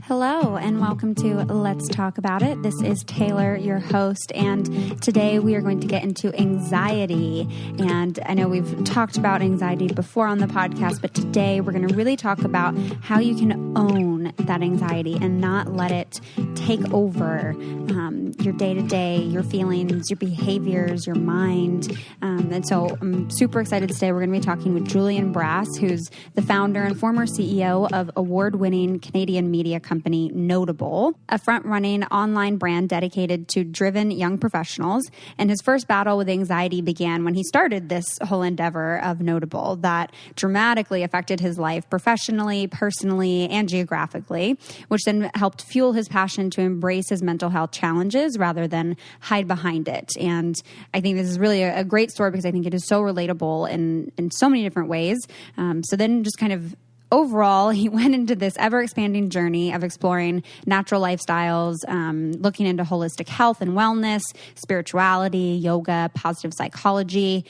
Hello and welcome to Let's Talk About It. This is Taylor, your host, and today we are going to get into anxiety. And I know we've talked about anxiety before on the podcast, but today we're going to really talk about how you can own that anxiety and not let it take over your day-to-day, your feelings, your behaviors, your mind. And so I'm super excited today. We're going to be talking with Julian Brass, who's the founder and former CEO of award-winning Canadian media company Notable, a front-running online brand dedicated to driven young professionals. And his first battle with anxiety began when he started this whole endeavor of Notable that dramatically affected his life professionally, personally, and geographically, which then helped fuel his passion to embrace his mental health challenges rather than hide behind it. And I think this is really a great story because I think it is so relatable in so many different ways. So then just kind of overall, he went into this ever-expanding journey of exploring natural lifestyles, looking into holistic health and wellness, spirituality, yoga, positive psychology.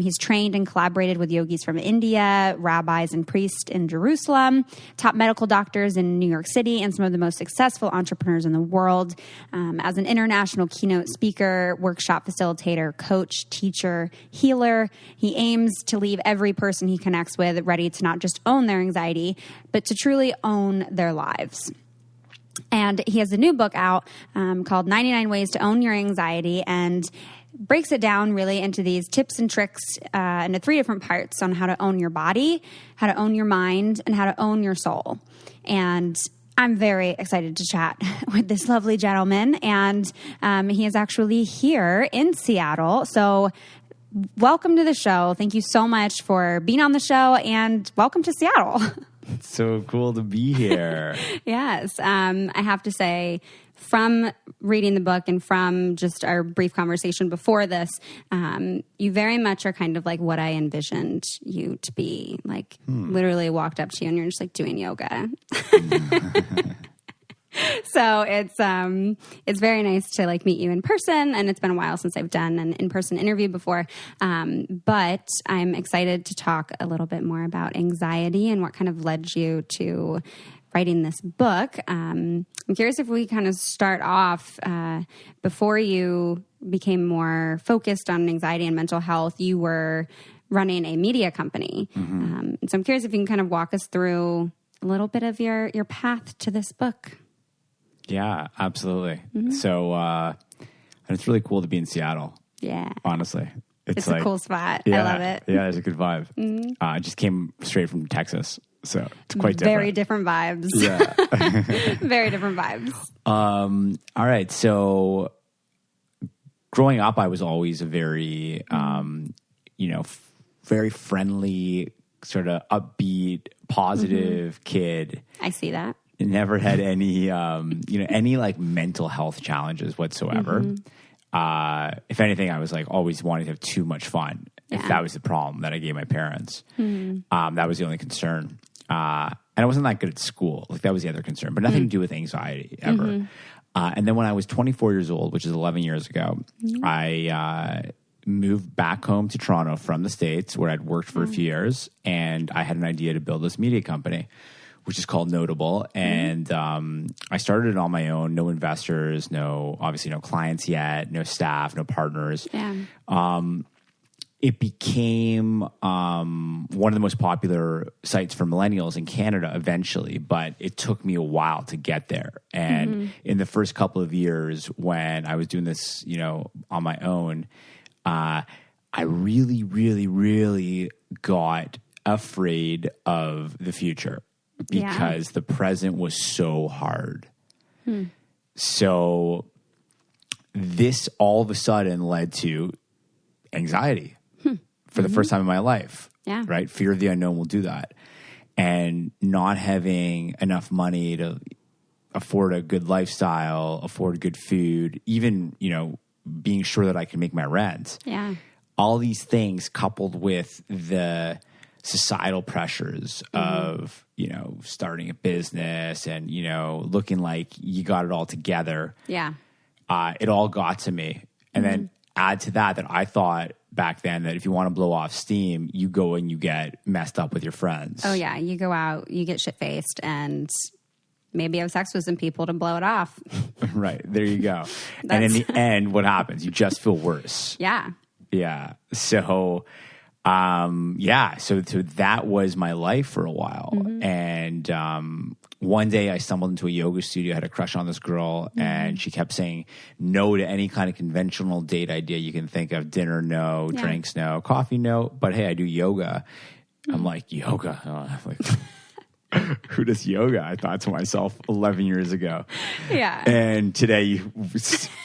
He's trained and collaborated with yogis from India, rabbis and priests in Jerusalem, top medical doctors in New York City, and some of the most successful entrepreneurs in the world. As an international keynote speaker, workshop facilitator, coach, teacher, healer, he aims to leave every person he connects with ready to not just own their anxiety, but to truly own their lives. And he has a new book out called 99 Ways to Own Your Anxiety, and breaks it down really into these tips and tricks into three different parts on how to own your body, how to own your mind, and how to own your soul. And I'm very excited to chat with this lovely gentleman, and he is actually here in Seattle. So welcome to the show. Thank you so much for being on the show, and welcome to Seattle. It's so cool to be here. Yes. I have to say, from reading the book and from just our brief conversation before this, you very much are kind of like what I envisioned you to be. Like, literally walked up to you and you're just like doing yoga. So it's very nice to like meet you in person, and it's been a while since I've done an in-person interview before. But I'm excited to talk a little bit more about anxiety and what kind of led you to writing this book. I'm curious if we kind of start off before you became more focused on anxiety and mental health. You were running a media company, so I'm curious if you can kind of walk us through a little bit of your path to this book. Yeah, absolutely. So, and it's really cool to be in Seattle. Yeah. Honestly. It's like, a cool spot. Yeah, I love it. Yeah, it's a good vibe. I just came straight from Texas, so it's quite different. Very different vibes. Yeah. Very different vibes. All right. So growing up, I was always a very, very friendly, sort of upbeat, positive kid. I see that. Never had any, any like mental health challenges whatsoever. If anything, I was like always wanting to have too much fun. Yeah. If that was the problem that I gave my parents, that was the only concern. And I wasn't that good at school. Like that was the other concern, but nothing to do with anxiety ever. And then when I was 24 years old, which is 11 years ago, I moved back home to Toronto from the States where I'd worked for a few years, and I had an idea to build this media company, which is called Notable. And I started it on my own, no investors, obviously no clients yet, no staff, no partners. Yeah. It became one of the most popular sites for millennials in Canada eventually, but it took me a while to get there. And in the first couple of years when I was doing this, on my own, I really, really, really got afraid of the future. Because the present was so hard. So this all of a sudden led to anxiety for the first time in my life. Yeah. Right? Fear of the unknown will do that. And not having enough money to afford a good lifestyle, afford good food, even, being sure that I can make my rent. Yeah. All these things coupled with the societal pressures of, starting a business and, looking like you got it all together. Yeah. It all got to me. And then add to that I thought back then that if you want to blow off steam, you go and you get messed up with your friends. Oh yeah. You go out, you get shit-faced and maybe have sex with some people to blow it off. Right. There you go. And in the end, what happens? You just feel worse. Yeah. Yeah. So, so that was my life for a while. And one day I stumbled into a yoga studio, had a crush on this girl, and she kept saying no to any kind of conventional date idea you can think of. Dinner, no. Drinks, no. Coffee, no. But hey, I do yoga. I'm like, yoga? Oh, who does yoga? I thought to myself 11 years ago. Yeah. And today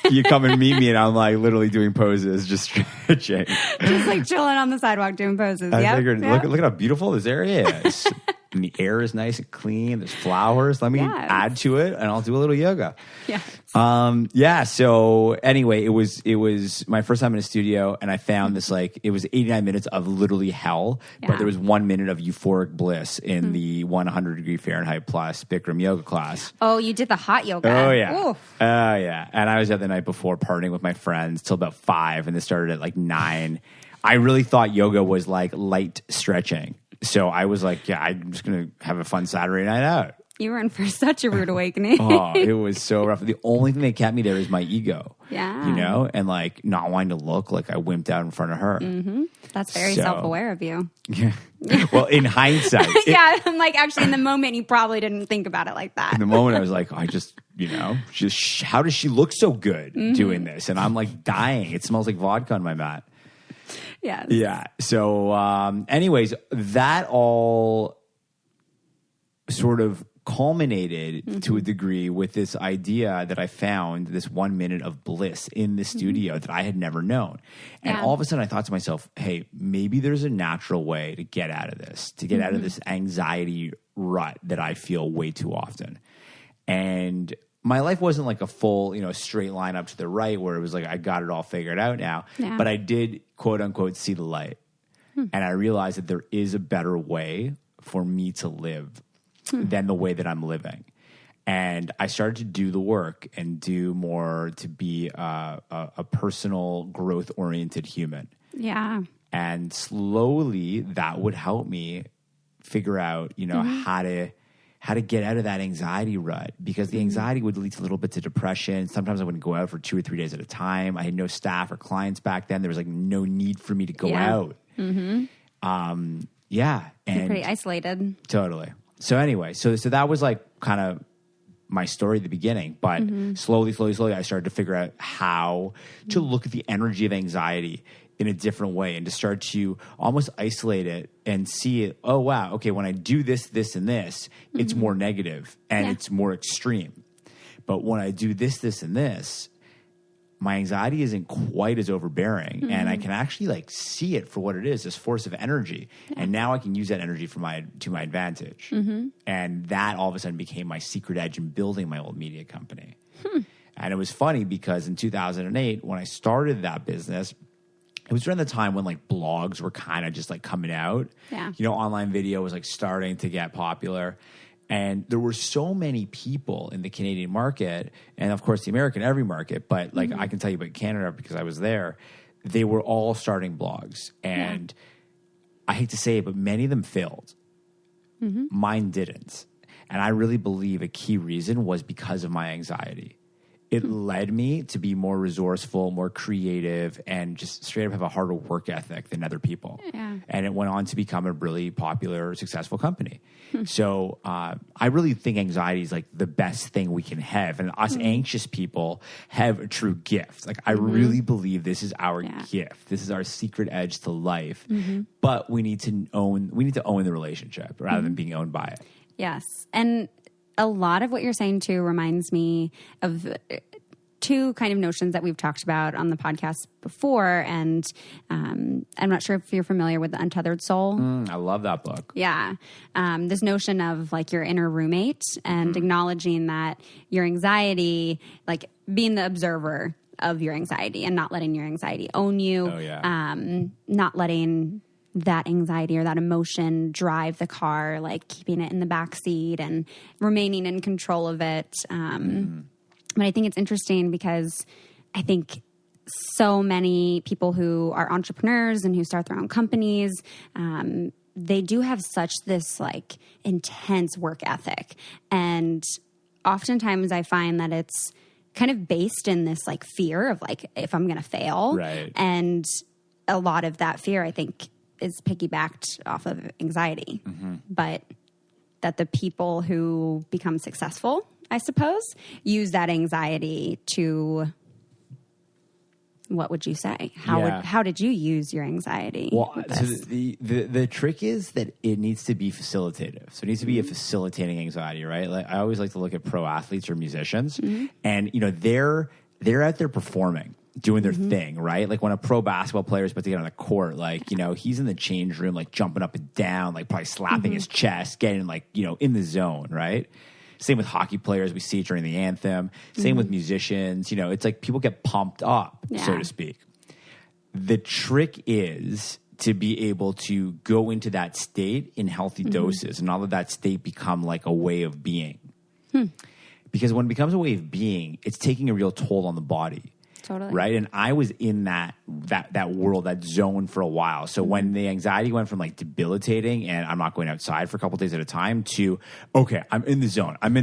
you come and meet me and I'm like literally doing poses, just stretching. Just like chilling on the sidewalk doing poses. I figured, look at how beautiful this area is. And the air is nice and clean. There's flowers. Let me add to it and I'll do a little yoga. Yeah. So anyway, it was my first time in a studio and I found this it was 89 minutes of literally hell, but there was 1 minute of euphoric bliss in the 100 Fahrenheit plus Bikram yoga class. Oh, you did the hot yoga. Oh yeah. Oof. Oh yeah. And I was there the night before partying with my friends till about 5 and this started at 9. I really thought yoga was like light stretching. So I was like, I'm just going to have a fun Saturday night out. You were in for such a rude awakening. Oh, it was so rough. The only thing that kept me there is my ego. Yeah. You know, and not wanting to look like I wimped out in front of her. Mm-hmm. That's very self-aware of you. Yeah. Well, in hindsight. I'm like, actually, in the moment, you probably didn't think about it like that. In the moment, I was like, how does she look so good doing this? And I'm like dying. It smells like vodka on my mat. Yes. Yeah. So, anyways, that all sort of culminated to a degree with this idea that I found, this 1 minute of bliss in the studio that I had never known. And all of a sudden I thought to myself, hey, maybe there's a natural way to get out of this, to get out of this anxiety rut that I feel way too often. And my life wasn't like a full, straight line up to the right where it was like I got it all figured out now. Yeah. But I did, quote unquote, see the light. And I realized that there is a better way for me to live than the way that I'm living. And I started to do the work and do more to be a personal growth-oriented human. Yeah. And slowly that would help me figure out, how to get out of that anxiety rut, because the anxiety would lead to little bits of depression. Sometimes I wouldn't go out for 2 or 3 days at a time. I had no staff or clients back then. There was no need for me to go out. Mm-hmm. And you're pretty isolated. Totally. So anyway, so that was kind of my story at the beginning, but slowly, I started to figure out how to look at the energy of anxiety in a different way and to start to almost isolate it and see it. Oh, wow. Okay. When I do this, this, and this, it's more negative and it's more extreme. But when I do this, this, and this, my anxiety isn't quite as overbearing and I can actually see it for what it is, this force of energy. Yeah. And now I can use that energy to my advantage. And that all of a sudden became my secret edge in building my old media company. And it was funny because in 2008, when I started that business, it was during the time when blogs were kind of just coming out. Yeah. Online video was starting to get popular. And there were so many people in the Canadian market, and of course the American every market, but I can tell you about Canada because I was there, they were all starting blogs. And I hate to say it, but many of them failed. Mine didn't. And I really believe a key reason was because of my anxiety. It led me to be more resourceful, more creative, and just straight up have a harder work ethic than other people. Yeah. And it went on to become a really popular, successful company. So I really think anxiety is the best thing we can have. And us anxious people have a true gift. I really believe this is our gift. This is our secret edge to life. But we need to own the relationship rather than being owned by it. Yes. And a lot of what you're saying too reminds me of two kind of notions that we've talked about on the podcast before. And I'm not sure if you're familiar with The Untethered Soul. I love that book. Yeah. This notion of your inner roommate and acknowledging that your anxiety, being the observer of your anxiety and not letting your anxiety own you. Oh, yeah. Not letting that anxiety or that emotion drive the car, keeping it in the back seat and remaining in control of it. But I think it's interesting because I think so many people who are entrepreneurs and who start their own companies, they do have such this intense work ethic. And oftentimes I find that it's kind of based in this like fear of like, if I'm going to fail. Right. And a lot of that fear, I think, is piggybacked off of anxiety. But that the people who become successful, I suppose, use that anxiety to, what would you say? How did you use your anxiety? Well, so the trick is that it needs to be facilitative. So it needs to be a facilitating anxiety, right? Like I always like to look at pro athletes or musicians, and you know they're out there performing, doing their thing, right? Like when a pro basketball player is about to get on the court, like, you know, he's in the change room, like jumping up and down, like probably slapping his chest, getting like, you know, in the zone, right? Same with hockey players. We see it during the anthem. Same with musicians. You know, it's like people get pumped up, so to speak. The trick is to be able to go into that state in healthy doses and not let that state become like a way of being. Because when it becomes a way of being, it's taking a real toll on the body. Totally. Right. And I was in that world, that zone for a while. So when the anxiety went from like debilitating and I'm not going outside for a couple of days at a time to, okay, I'm in the zone. I'm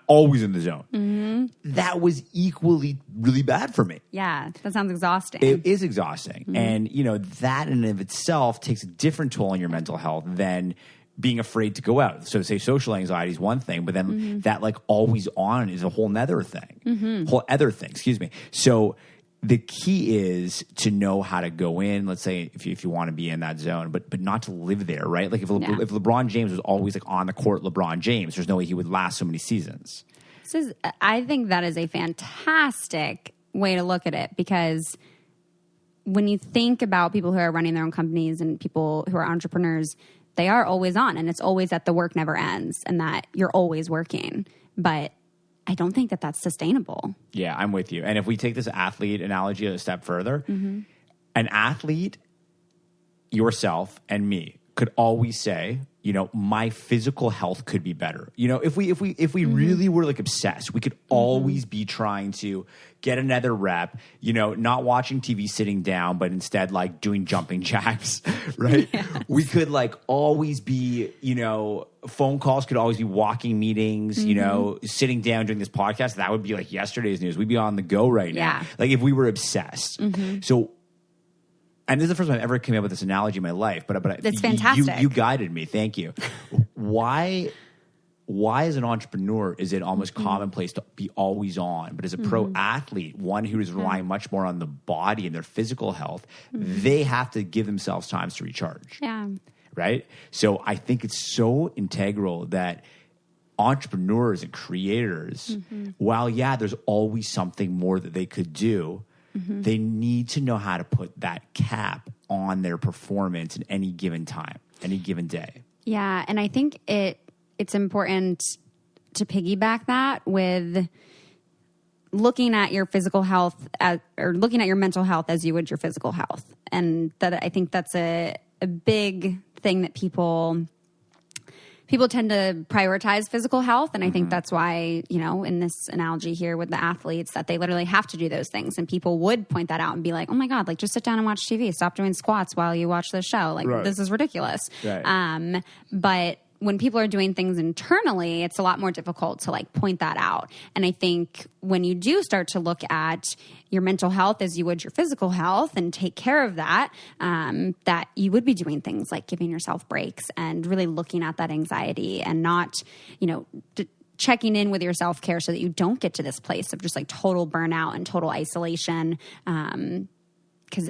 always in the zone. That was equally really bad for me. Yeah. That sounds exhausting. It is exhausting. And, you know, that in and of itself takes a different toll on your mental health than being afraid to go out. So say social anxiety is one thing, but then that like always on is a whole other thing. Excuse me. So the key is to know how to go in, let's say if you want to be in that zone, but not to live there, right? Like if LeBron James was always like on the court, LeBron James, there's no way he would last so many seasons. I think that is a fantastic way to look at it, because when you think about people who are running their own companies and people who are entrepreneurs, they are always on, and it's always that the work never ends and that you're always working. But I don't think that that's sustainable. Yeah, I'm with you. And if we take this athlete analogy a step further, an athlete, yourself and me, could always say, you know, my physical health could be better. You know, if we really were like obsessed, we could always be trying to get another rep, you know, not watching TV sitting down, but instead like doing jumping jacks, right? Yes. We could like always be, you know, phone calls could always be walking meetings, you know, sitting down doing this podcast. That would be like yesterday's news. We'd be on the go right now. Like if we were obsessed. So, and this is the first time I've ever come up with this analogy in my life, but it's fantastic. You guided me. Thank you. Why as an entrepreneur is it almost commonplace to be always on? But as a pro athlete, one who is relying much more on the body and their physical health, they have to give themselves times to recharge. Yeah. Right? So I think it's so integral that entrepreneurs and creators, while there's always something more that they could do, they need to know how to put that cap on their performance at any given time, any given day. Yeah, and I think it's important to piggyback that with looking at your physical health or looking at your mental health as you would your physical health. And that I think that's a big thing that people tend to prioritize physical health. And I think that's why, you know, in this analogy here with the athletes, that they literally have to do those things. And people would point that out and be like, oh my God, like just sit down and watch TV. Stop doing squats while you watch the show. Like this is ridiculous. Right. But when people are doing things internally, it's a lot more difficult to like point that out. And I think when you do start to look at your mental health as you would your physical health and take care of that, that you would be doing things like giving yourself breaks and really looking at that anxiety and not, you know, checking in with your self-care so that you don't get to this place of just like total burnout and total isolation. Because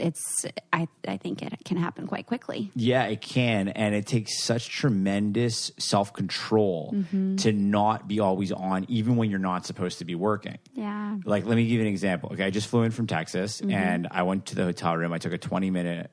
I think it can happen quite quickly. Yeah, it can. And it takes such tremendous self-control to not be always on, even when you're not supposed to be working. Yeah. Like, let me give you an example. Okay, I just flew in from Texas and I went to the hotel room. I took a 20-minute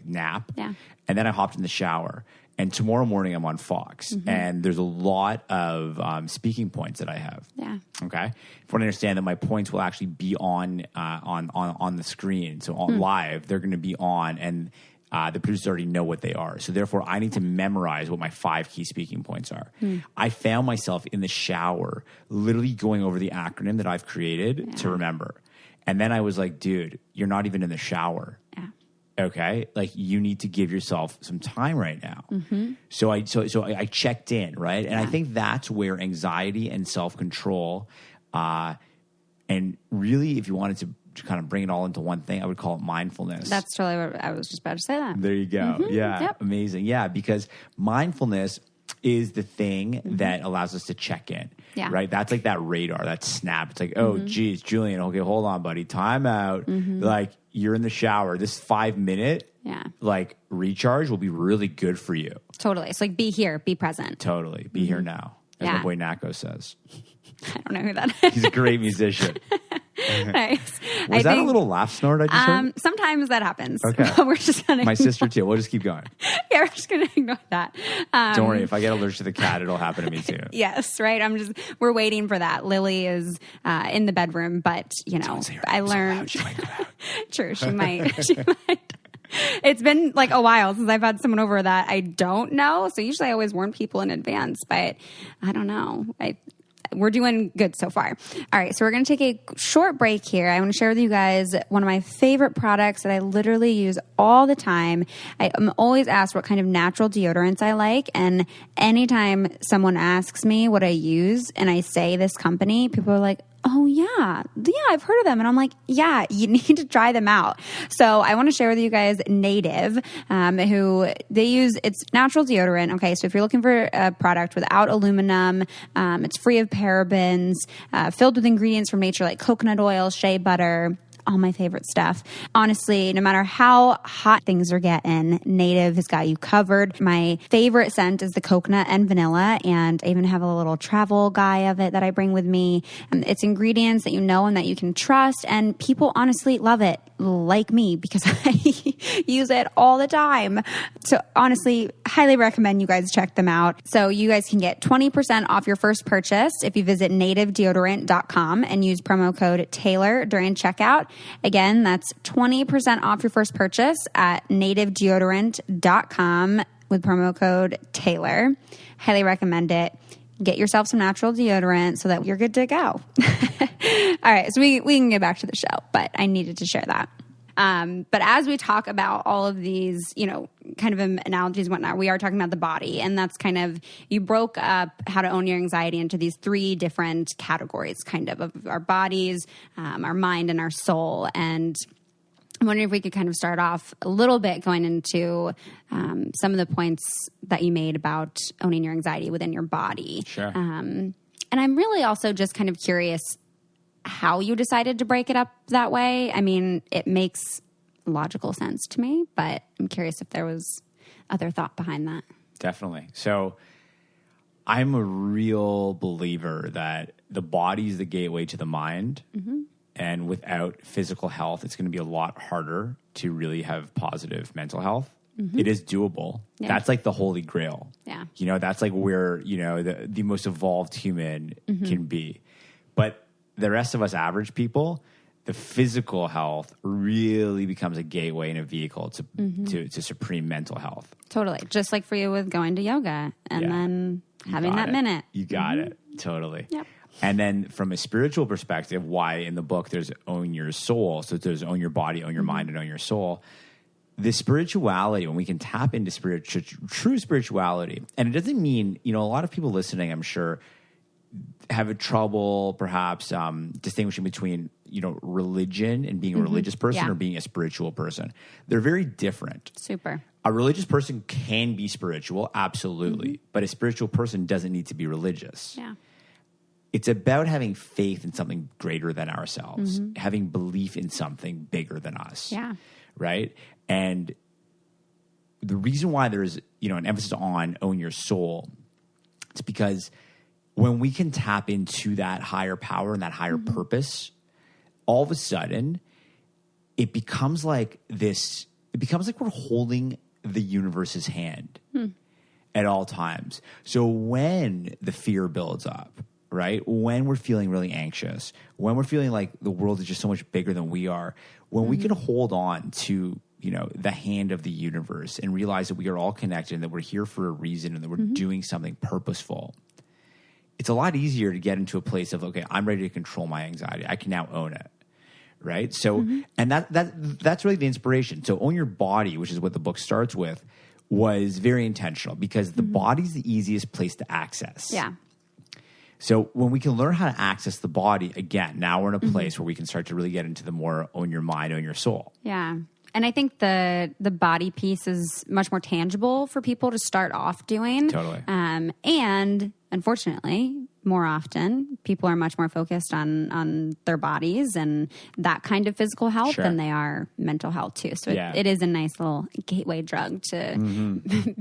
nap. Yeah. And then I hopped in the shower. And tomorrow morning I'm on Fox, and there's a lot of speaking points that I have. Yeah. Okay. If you want to understand that my points will actually be on the screen, so on live, they're going to be on, and the producers already know what they are. So therefore, I need to memorize what my 5 key speaking points are. I found myself in the shower, literally going over the acronym that I've created to remember, and then I was like, "Dude, you're not even in the shower." Yeah. Okay. Like you need to give yourself some time right now. So I checked in, right? And I think that's where anxiety and self-control, and really, if you wanted to kind of bring it all into one thing, I would call it mindfulness. That's totally what I was just about to say that. There you go. Yeah. Yep. Amazing. Yeah. Because mindfulness is the thing that allows us to check in. Yeah. Right. That's like that radar, that snap. It's like, oh, geez, Julian. Okay, hold on, buddy. Time out. Like you're in the shower. This 5-minute like recharge will be really good for you. Totally. It's like be here, be present. Totally. Be here now. As my boy Nako says. I don't know who that is. He's a great musician. Nice. Was that a little laugh snort I just heard? Sometimes that happens. Okay. We're just gonna my sister too. We'll just keep going. Yeah, we're just gonna ignore that. Don't worry. If I get allergic to the cat, it'll happen to me too. Yes, right. We're waiting for that. Lily is in the bedroom, but I learned. So she might come out. True, she might. She might. It's been like a while since I've had someone over that I don't know. So usually I always warn people in advance, but I don't know. We're doing good so far. All right, so we're going to take a short break here. I want to share with you guys one of my favorite products that I literally use all the time. I'm always asked what kind of natural deodorants I like, and anytime someone asks me what I use and I say this company, people are like, oh, yeah, I've heard of them. And I'm like, yeah, you need to try them out. So I want to share with you guys Native, who they use, it's natural deodorant. Okay, so if you're looking for a product without aluminum, it's free of parabens, filled with ingredients from nature like coconut oil, shea butter, all my favorite stuff. Honestly, no matter how hot things are getting, Native has got you covered. My favorite scent is the coconut and vanilla, and I even have a little travel guy of it that I bring with me. It's ingredients that you know and that you can trust, and people honestly love it, like me, because I use it all the time. So honestly, highly recommend you guys check them out. So you guys can get 20% off your first purchase if you visit nativedeodorant.com and use promo code Taylor during checkout. Again, that's 20% off your first purchase at nativedeodorant.com with promo code Taylor. Highly recommend it. Get yourself some natural deodorant so that you're good to go. All right, so we can get back to the show, but I needed to share that. But as we talk about all of these, kind of analogies and whatnot, we are talking about the body. And that's kind of, you broke up how to own your anxiety into these 3 different categories, kind of our bodies, our mind, and our soul. And I'm wondering if we could kind of start off a little bit going into some of the points that you made about owning your anxiety within your body. Sure. And I'm really also just kind of curious how you decided to break it up that way. I mean, it makes logical sense to me, but I'm curious if there was other thought behind that. Definitely. So I'm a real believer that the body is the gateway to the mind. And without physical health, it's going to be a lot harder to really have positive mental health. It is doable. Yeah. That's like the holy grail. Yeah. That's like where, the most evolved human can be. But the rest of us average people, the physical health really becomes a gateway and a vehicle to supreme mental health. Totally. Just like for you with going to yoga and then having that minute. You got it. Totally. Yep. And then from a spiritual perspective, why in the book there's own your soul. So there's own your body, own your mind, and own your soul. The spirituality, when we can tap into true spirituality, and it doesn't mean, a lot of people listening, I'm sure, have a trouble perhaps distinguishing between, religion and being a religious person or being a spiritual person. They're very different. Super. A religious person can be spiritual, absolutely. But a spiritual person doesn't need to be religious. Yeah. It's about having faith in something greater than ourselves, having belief in something bigger than us. Yeah. Right? And the reason why there's, an emphasis on own your soul, it's because when we can tap into that higher power and that higher purpose, all of a sudden it becomes like this, it becomes like we're holding the universe's hand at all times. So when the fear builds up, right? When we're feeling really anxious, when we're feeling like the world is just so much bigger than we are, when we can hold on to, the hand of the universe and realize that we are all connected and that we're here for a reason and that we're doing something purposeful, it's a lot easier to get into a place of, okay, I'm ready to control my anxiety. I can now own it, right? So, and that's really the inspiration. So Own Your Body, which is what the book starts with, was very intentional because the body's the easiest place to access. Yeah. So when we can learn how to access the body, again, now we're in a place where we can start to really get into the more own your mind, own your soul. Yeah. And I think the body piece is much more tangible for people to start off doing. Totally. And unfortunately, more often, people are much more focused on their bodies and that kind of physical health than they are mental health too. So it is a nice little gateway drug to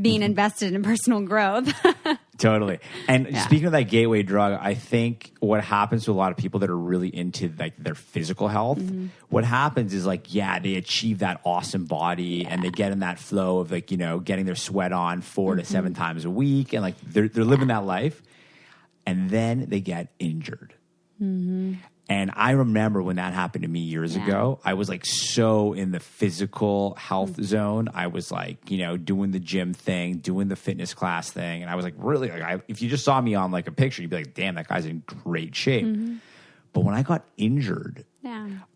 being invested in personal growth. Totally. And speaking of that gateway drug, I think what happens to a lot of people that are really into like their physical health, what happens is like, they achieve that awesome body and they get in that flow of like, getting their sweat on 4 to 7 times a week. And like they're living that life. And then they get injured. And I remember when that happened to me years ago, I was like so in the physical health zone. I was like, doing the gym thing, doing the fitness class thing. And I was like, really, like, if you just saw me on like a picture, you'd be like, damn, that guy's in great shape. But when I got injured,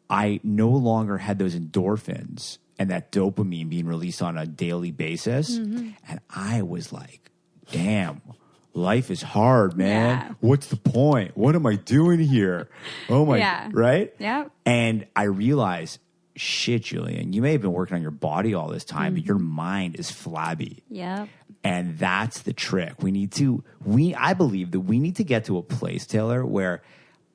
I no longer had those endorphins and that dopamine being released on a daily basis. And I was like, damn. Life is hard, man. Yeah. What's the point? What am I doing here? Oh my, right? Yeah. And I realized, shit, Julian, you may have been working on your body all this time, but your mind is flabby. Yeah. And that's the trick. I believe that we need to get to a place, Taylor, where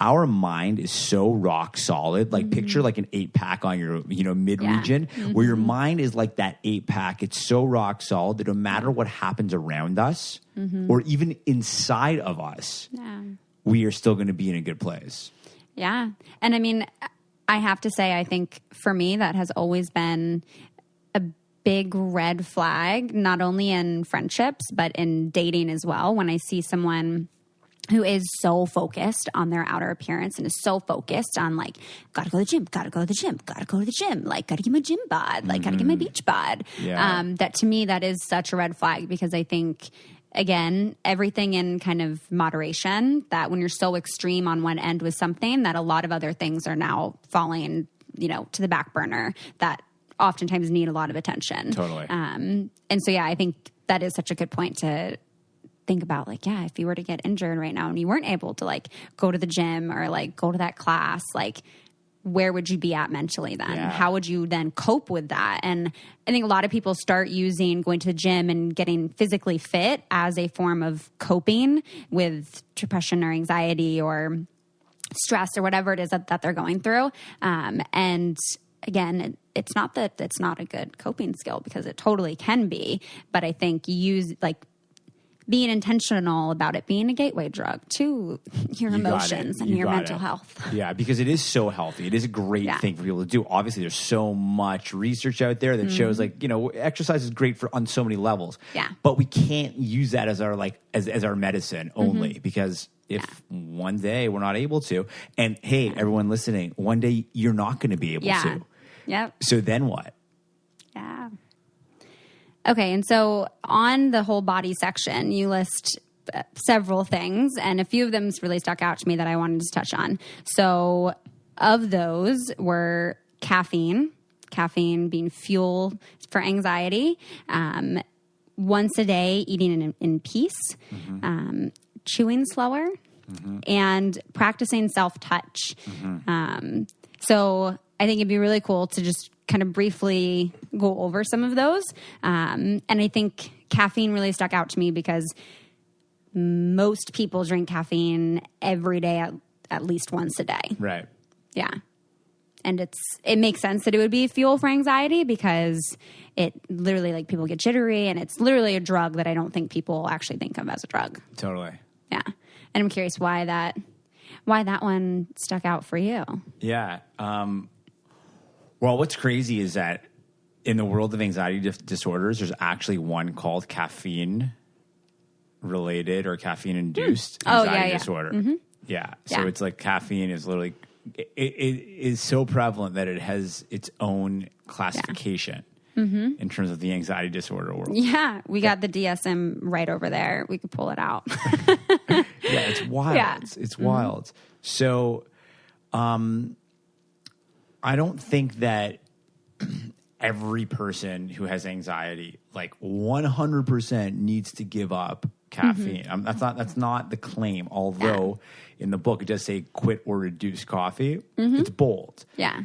our mind is so rock solid. Like picture like an 8-pack on your, mid region where your mind is like that 8-pack. It's so rock solid that no matter what happens around us or even inside of us, we are still going to be in a good place. Yeah. And I mean, I have to say, I think for me, that has always been a big red flag, not only in friendships, but in dating as well. When I see someone who is so focused on their outer appearance and is so focused on like, gotta go to the gym, gotta go to the gym, gotta go to the gym, like gotta get my gym bod, like gotta get my beach bod. That to me, that is such a red flag because I think, again, everything in kind of moderation, that when you're so extreme on one end with something, that a lot of other things are now falling, to the back burner that oftentimes need a lot of attention. Totally. And so, I think that is such a good point to think about, like, if you were to get injured right now and you weren't able to like go to the gym or like go to that class, like where would you be at mentally then? How would you then cope with that? And I think a lot of people start using going to the gym and getting physically fit as a form of coping with depression or anxiety or stress or whatever it is that they're going through. And again, it's not that it's not a good coping skill because it totally can be, but I think being intentional about it being a gateway drug to your emotions and your mental health. Yeah, because it is so healthy. It is a great thing for people to do. Obviously, there's so much research out there that shows exercise is great on so many levels. Yeah. But we can't use that as our as our medicine only because if one day we're not able to, and hey, everyone listening, one day you're not going to be able to. Yep. So then what? Yeah. Okay, and so on the whole body section, you list several things, and a few of them really stuck out to me that I wanted to touch on. So of those were caffeine being fuel for anxiety, once a day eating in peace, chewing slower, and practicing self-touch. So I think it'd be really cool to just kind of briefly go over some of those. And I think caffeine really stuck out to me because most people drink caffeine every day at least once a day. Right. Yeah. And it makes sense that it would be fuel for anxiety because it literally, like, people get jittery, and it's literally a drug that I don't think people actually think of as a drug. Totally. Yeah. And I'm curious why that one stuck out for you. Yeah. Well, what's crazy is that in the world of anxiety disorders, there's actually one called caffeine-related or caffeine-induced anxiety disorder. Yeah. So it's like caffeine is literally it is so prevalent that it has its own classification in terms of the anxiety disorder world. Yeah. We got the DSM right over there. We could pull it out. It's wild. Yeah. It's wild. So, I don't think that every person who has anxiety, like 100% needs to give up caffeine. That's not the claim. Although in the book it does say quit or reduce coffee. It's bold. Yeah.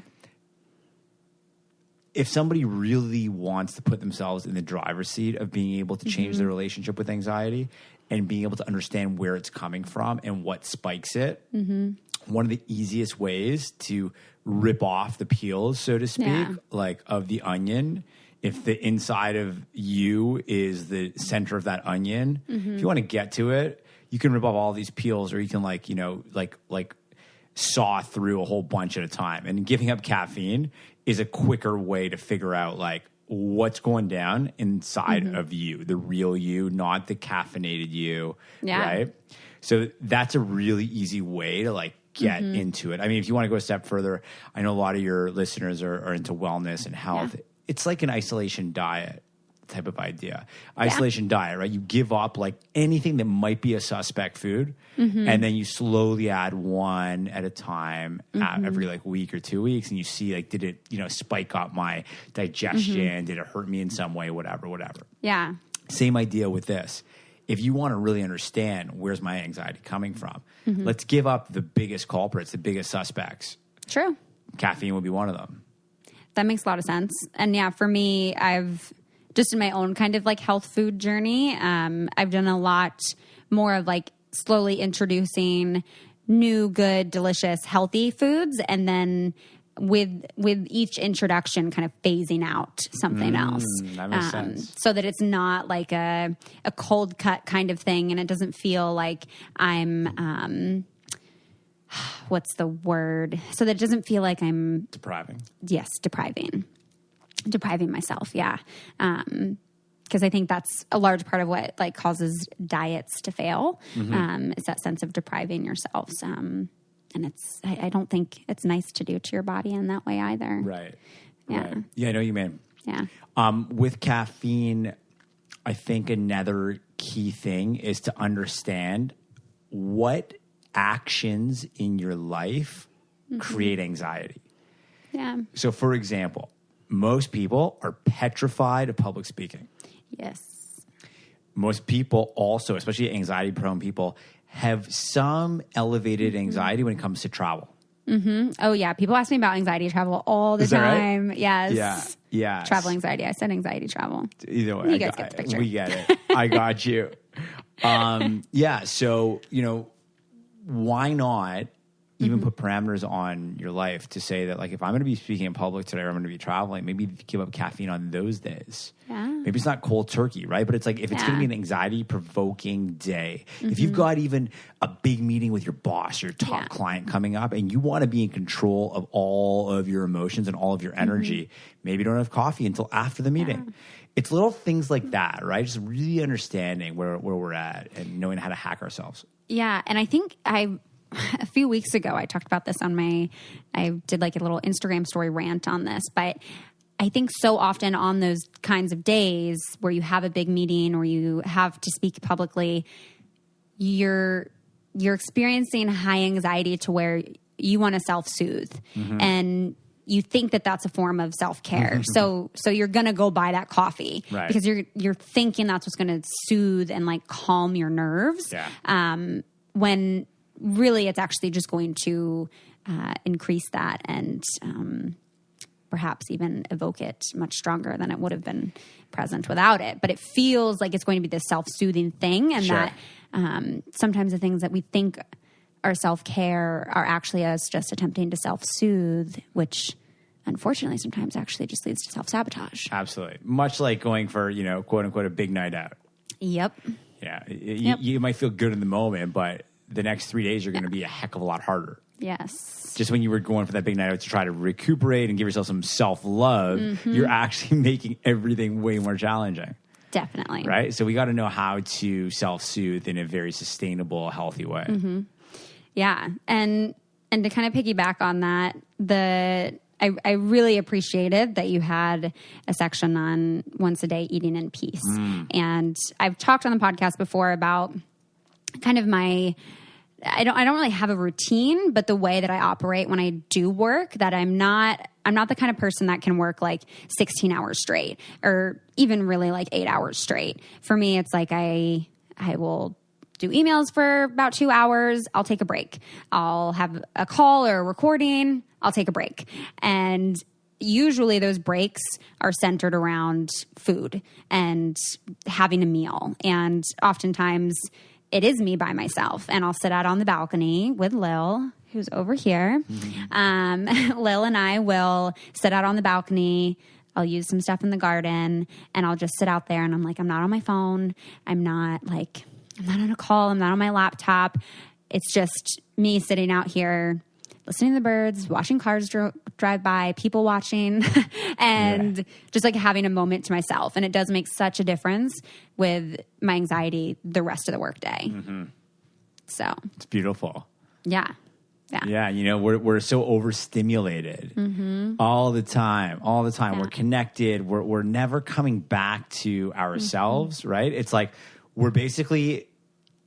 If somebody really wants to put themselves in the driver's seat of being able to change their relationship with anxiety and being able to understand where it's coming from and what spikes it, one of the easiest ways to rip off the peels, so to speak, like of the onion, if the inside of you is the center of that onion, if you want to get to it, you can rip off all these peels, or you can like saw through a whole bunch at a time. And giving up caffeine is a quicker way to figure out like what's going down inside of you, the real you, not the caffeinated you, right? So that's a really easy way to like get into it. I mean, if you want to go a step further, I know a lot of your listeners are into wellness and health. Yeah. It's like an isolation diet type of idea. Isolation diet, right? You give up like anything that might be a suspect food, and then you slowly add one at a time every like week or 2 weeks, and you see like, did it, spike up my digestion? Did it hurt me in some way? Whatever. Yeah. Same idea with this. If you want to really understand where's my anxiety coming from, let's give up the biggest culprits, the biggest suspects. True. Caffeine would be one of them. That makes a lot of sense. And yeah, for me, I've just in my own kind of like health food journey, I've done a lot more of like slowly introducing new, good, delicious, healthy foods. And then with each introduction kind of phasing out something else. That makes sense. So that it's not like a cold cut kind of thing, and it doesn't feel like I'm what's the word? So that it doesn't feel like I'm depriving. Yes, depriving myself. Yeah. Because I think that's a large part of what like causes diets to fail, is that sense of depriving yourselves. And I don't think it's nice to do to your body in that way either. Right. Yeah. Right. Yeah, I know you mean. Yeah. With caffeine, I think another key thing is to understand what actions in your life create anxiety. Yeah. So, for example, most people are petrified of public speaking. Yes. Most people also, especially anxiety-prone people, have some elevated anxiety when it comes to travel. Oh, yeah. People ask me about anxiety travel all the time. Right? Yes. Yeah. Yeah. Travel anxiety. I said anxiety travel. Either way. You guys get the picture. We get it. I got you. Yeah. So, why not even put parameters on your life to say that, like, if I'm going to be speaking in public today or I'm going to be traveling, maybe give up caffeine on those days. Yeah. Maybe it's not cold turkey, right? But it's like if it's going to be an anxiety-provoking day, if you've got even a big meeting with your boss, your top client coming up, and you want to be in control of all of your emotions and all of your energy, maybe you don't have coffee until after the meeting. Yeah. It's little things like that, right? Just really understanding where we're at and knowing how to hack ourselves. Yeah, and I think a few weeks ago, I talked about this I did like a little Instagram story rant on this, but I think so often on those kinds of days where you have a big meeting or you have to speak publicly, you're experiencing high anxiety to where you want to self-soothe and you think that that's a form of self-care. So you're going to go buy that coffee because you're thinking that's what's going to soothe and like calm your nerves. Yeah. When really it's actually just going to increase that and perhaps even evoke it much stronger than it would have been present without it. But it feels like it's going to be this self-soothing thing, and that sometimes the things that we think are self-care are actually us just attempting to self-soothe, which unfortunately sometimes actually just leads to self-sabotage. Absolutely. Much like going for, quote unquote, a big night out. Yep. Yeah. You might feel good in the moment, but the next 3 days are going to be a heck of a lot harder. Yes. Just when you were going for that big night out to try to recuperate and give yourself some self-love, you're actually making everything way more challenging. Definitely. Right? So we got to know how to self-soothe in a very sustainable, healthy way. Yeah. And to kind of piggyback on that, I really appreciated that you had a section on once a day eating in peace. And I've talked on the podcast before about kind of my I don't really have a routine, but the way that I operate when I do work, that I'm not the kind of person that can work like 16 hours straight or even really like 8 hours straight. For me, it's like I will do emails for about 2 hours. I'll take a break. I'll have a call or a recording. I'll take a break. And usually those breaks are centered around food and having a meal. And oftentimes it is me by myself, and I'll sit out on the balcony with Lil, who's over here. Lil and I will sit out on the balcony. I'll use some stuff in the garden, and I'll just sit out there, and I'm like, I'm not on my phone. I'm not on a call. I'm not on my laptop. It's just me sitting out here, listening to the birds, watching cars drive by, people watching, and just like having a moment to myself. And it does make such a difference with my anxiety the rest of the workday. So it's beautiful. Yeah. Yeah. You know, we're so overstimulated all the time. Yeah. We're connected. We're never coming back to ourselves, right? It's like we're basically,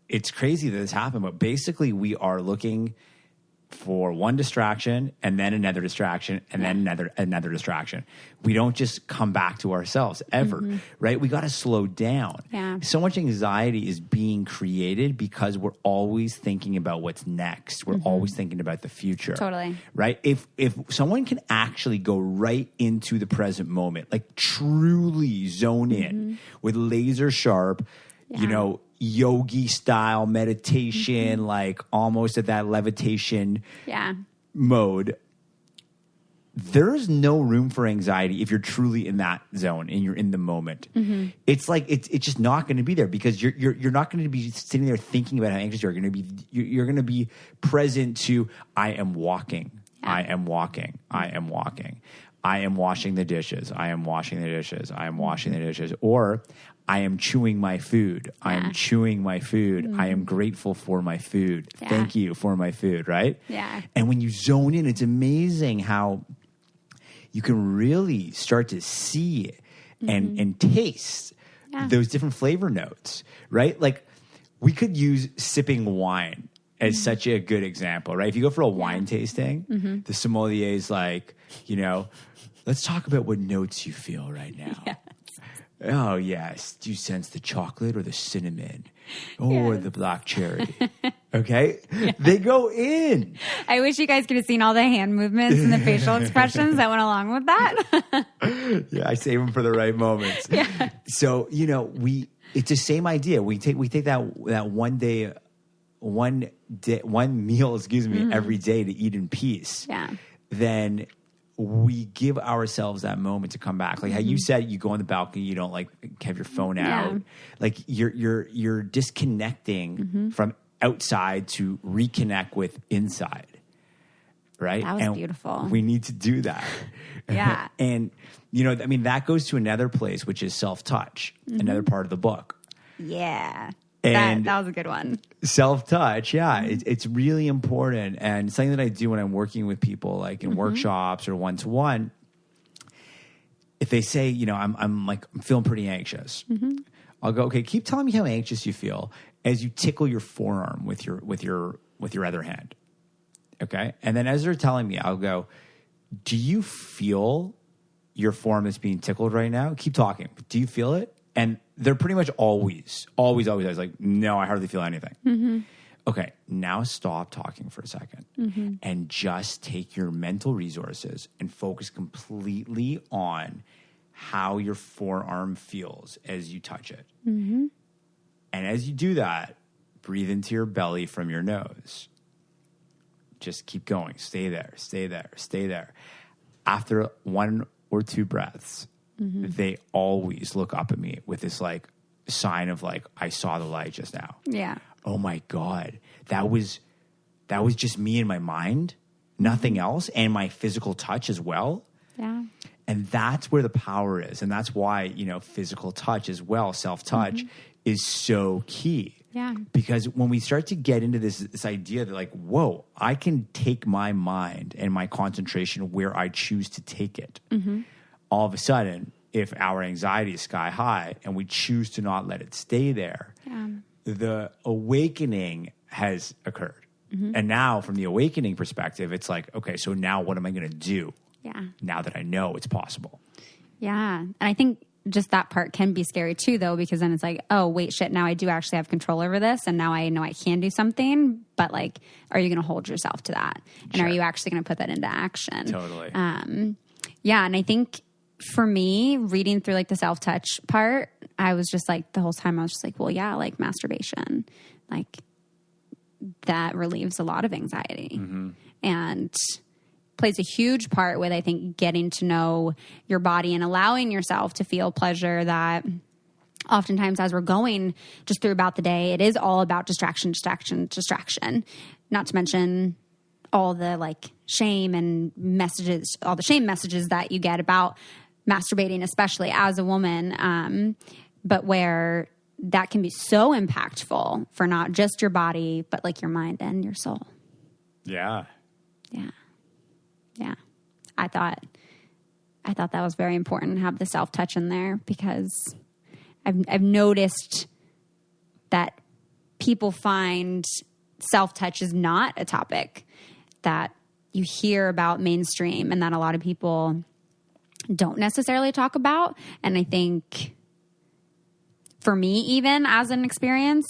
it's crazy that this happened, but basically we are looking for one distraction and then another distraction and then another distraction. We don't just come back to ourselves ever, right? We got to slow down. Yeah. So much anxiety is being created because we're always thinking about what's next. We're always thinking about the future. Totally. Right? If someone can actually go right into the present moment, like truly zone in with laser sharp, you know, yogi style meditation, like almost at that levitation mode, there's no room for anxiety if you're truly in that zone and you're in the moment. It's like it's just not going to be there because you're not going to be sitting there thinking about how anxious you're going to be. You're going to be present to I am walking. I am walking. I am walking. I am washing the dishes. I am washing the dishes. I am washing the dishes. Or I am chewing my food. I am chewing my food. I am grateful for my food. Thank you for my food, right? Yeah. And when you zone in, it's amazing how you can really start to see and taste those different flavor notes, right? Like we could use sipping wine as such a good example, right? If you go for a wine tasting, the sommelier is like, you know, let's talk about what notes you feel right now. Yes. Oh, yes. Do you sense the chocolate or the cinnamon or the black cherry? Okay? Yeah. They go in. I wish you guys could have seen all the hand movements and the facial expressions that went along with that. Yeah, I save them for the right moments. Yeah. So, you know, it's the same idea. We take that one meal, every day to eat in peace. Yeah. Then we give ourselves that moment to come back. Like how you said, you go on the balcony, you don't like have your phone out. Like you're disconnecting from outside to reconnect with inside. Right? That was beautiful. We need to do that. Yeah. And you know, I mean, that goes to another place, which is self-touch, another part of the book. Yeah. And that was a good one. Self-touch, it's really important, and something that I do when I'm working with people, like in workshops or one-to-one. If they say, you know, I'm feeling pretty anxious, I'll go, okay, keep telling me how anxious you feel as you tickle your forearm with your other hand, okay? And then as they're telling me, I'll go, do you feel your forearm is being tickled right now? Keep talking. Do you feel it? And they're pretty much always like, no, I hardly feel anything. Okay, now stop talking for a second and just take your mental resources and focus completely on how your forearm feels as you touch it. And as you do that, breathe into your belly from your nose. Just keep going. Stay there, stay there, stay there. After 1 or 2 breaths, they always look up at me with this like sign of like, I saw the light just now. Yeah. Oh my God. That was just me in my mind, nothing else, and my physical touch as well. Yeah. And that's where the power is. And that's why, you know, physical touch as well, self-touch is so key. Yeah. Because when we start to get into this idea that like, whoa, I can take my mind and my concentration where I choose to take it. All of a sudden, if our anxiety is sky high and we choose to not let it stay there, the awakening has occurred. And now from the awakening perspective, it's like, okay, so now what am I going to do? Yeah. Now that I know it's possible. Yeah. And I think just that part can be scary too, though, because then it's like, oh, wait, shit, now I do actually have control over this. And now I know I can do something. But like, are you going to hold yourself to that? And are you actually going to put that into action? Totally. Yeah. And I think for me, reading through like the self-touch part, I was just like, the whole time I was just like, well, yeah, like masturbation, like that relieves a lot of anxiety and plays a huge part with, I think, getting to know your body and allowing yourself to feel pleasure that oftentimes as we're going just through about the day, it is all about distraction, not to mention all the like shame and messages, all the shame messages that you get about masturbating, especially as a woman. But where that can be so impactful for not just your body, but like your mind and your soul. Yeah. Yeah. Yeah. I thought that was very important to have the self-touch in there because I've noticed that people find self-touch is not a topic that you hear about mainstream and that a lot of people don't necessarily talk about. And I think for me, even as an experience,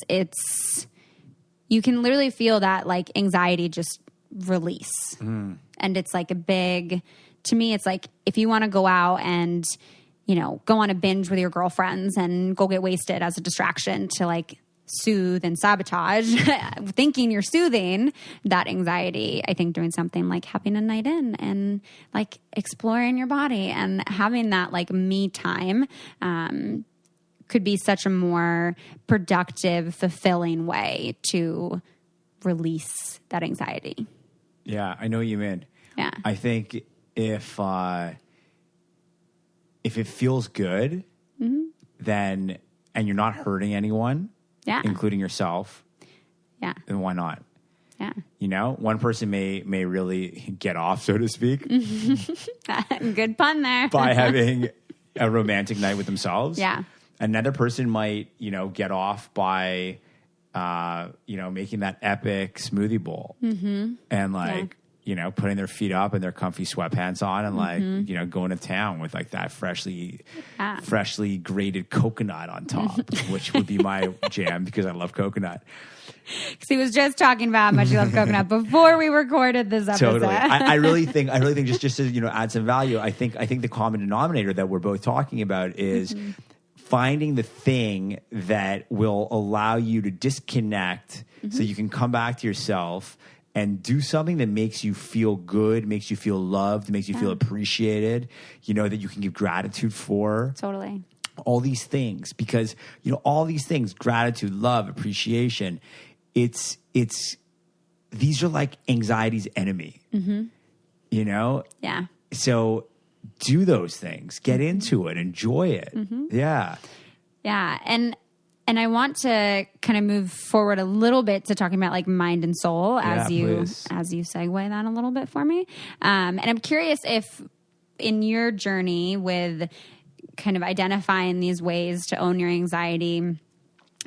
you can literally feel that like anxiety just release. And it's like to me, it's like if you want to go out and, you know, go on a binge with your girlfriends and go get wasted as a distraction to like soothe and sabotage, thinking you're soothing that anxiety, I think doing something like having a night in and like exploring your body and having that like me time, could be such a more productive, fulfilling way to release that anxiety. Yeah, I know what you mean. Yeah. I think if it feels good, then, and you're not hurting anyone, including yourself, then why not? Yeah. You know, one person may really get off, so to speak. Good pun there. By having a romantic night with themselves. Yeah. Another person might, you know, get off by, you know, making that epic smoothie bowl and like, you know, putting their feet up and their comfy sweatpants on and like, you know, going to town with like that freshly grated coconut on top, which would be my jam because I love coconut. Because he was just talking about how much he loves coconut before we recorded this episode. Totally. I really think just to, you know, add some value, I think the common denominator that we're both talking about is finding the thing that will allow you to disconnect so you can come back to yourself and do something that makes you feel good, makes you feel loved, makes you feel appreciated, you know, that you can give gratitude for. Totally. All these things, because, you know, all these things, gratitude, love, appreciation, these are like anxiety's enemy, you know? Yeah. So do those things, get into it, enjoy it. Yeah. Yeah. And I want to kind of move forward a little bit to talking about like mind and soul as you segue that a little bit for me. And I'm curious if in your journey with kind of identifying these ways to own your anxiety,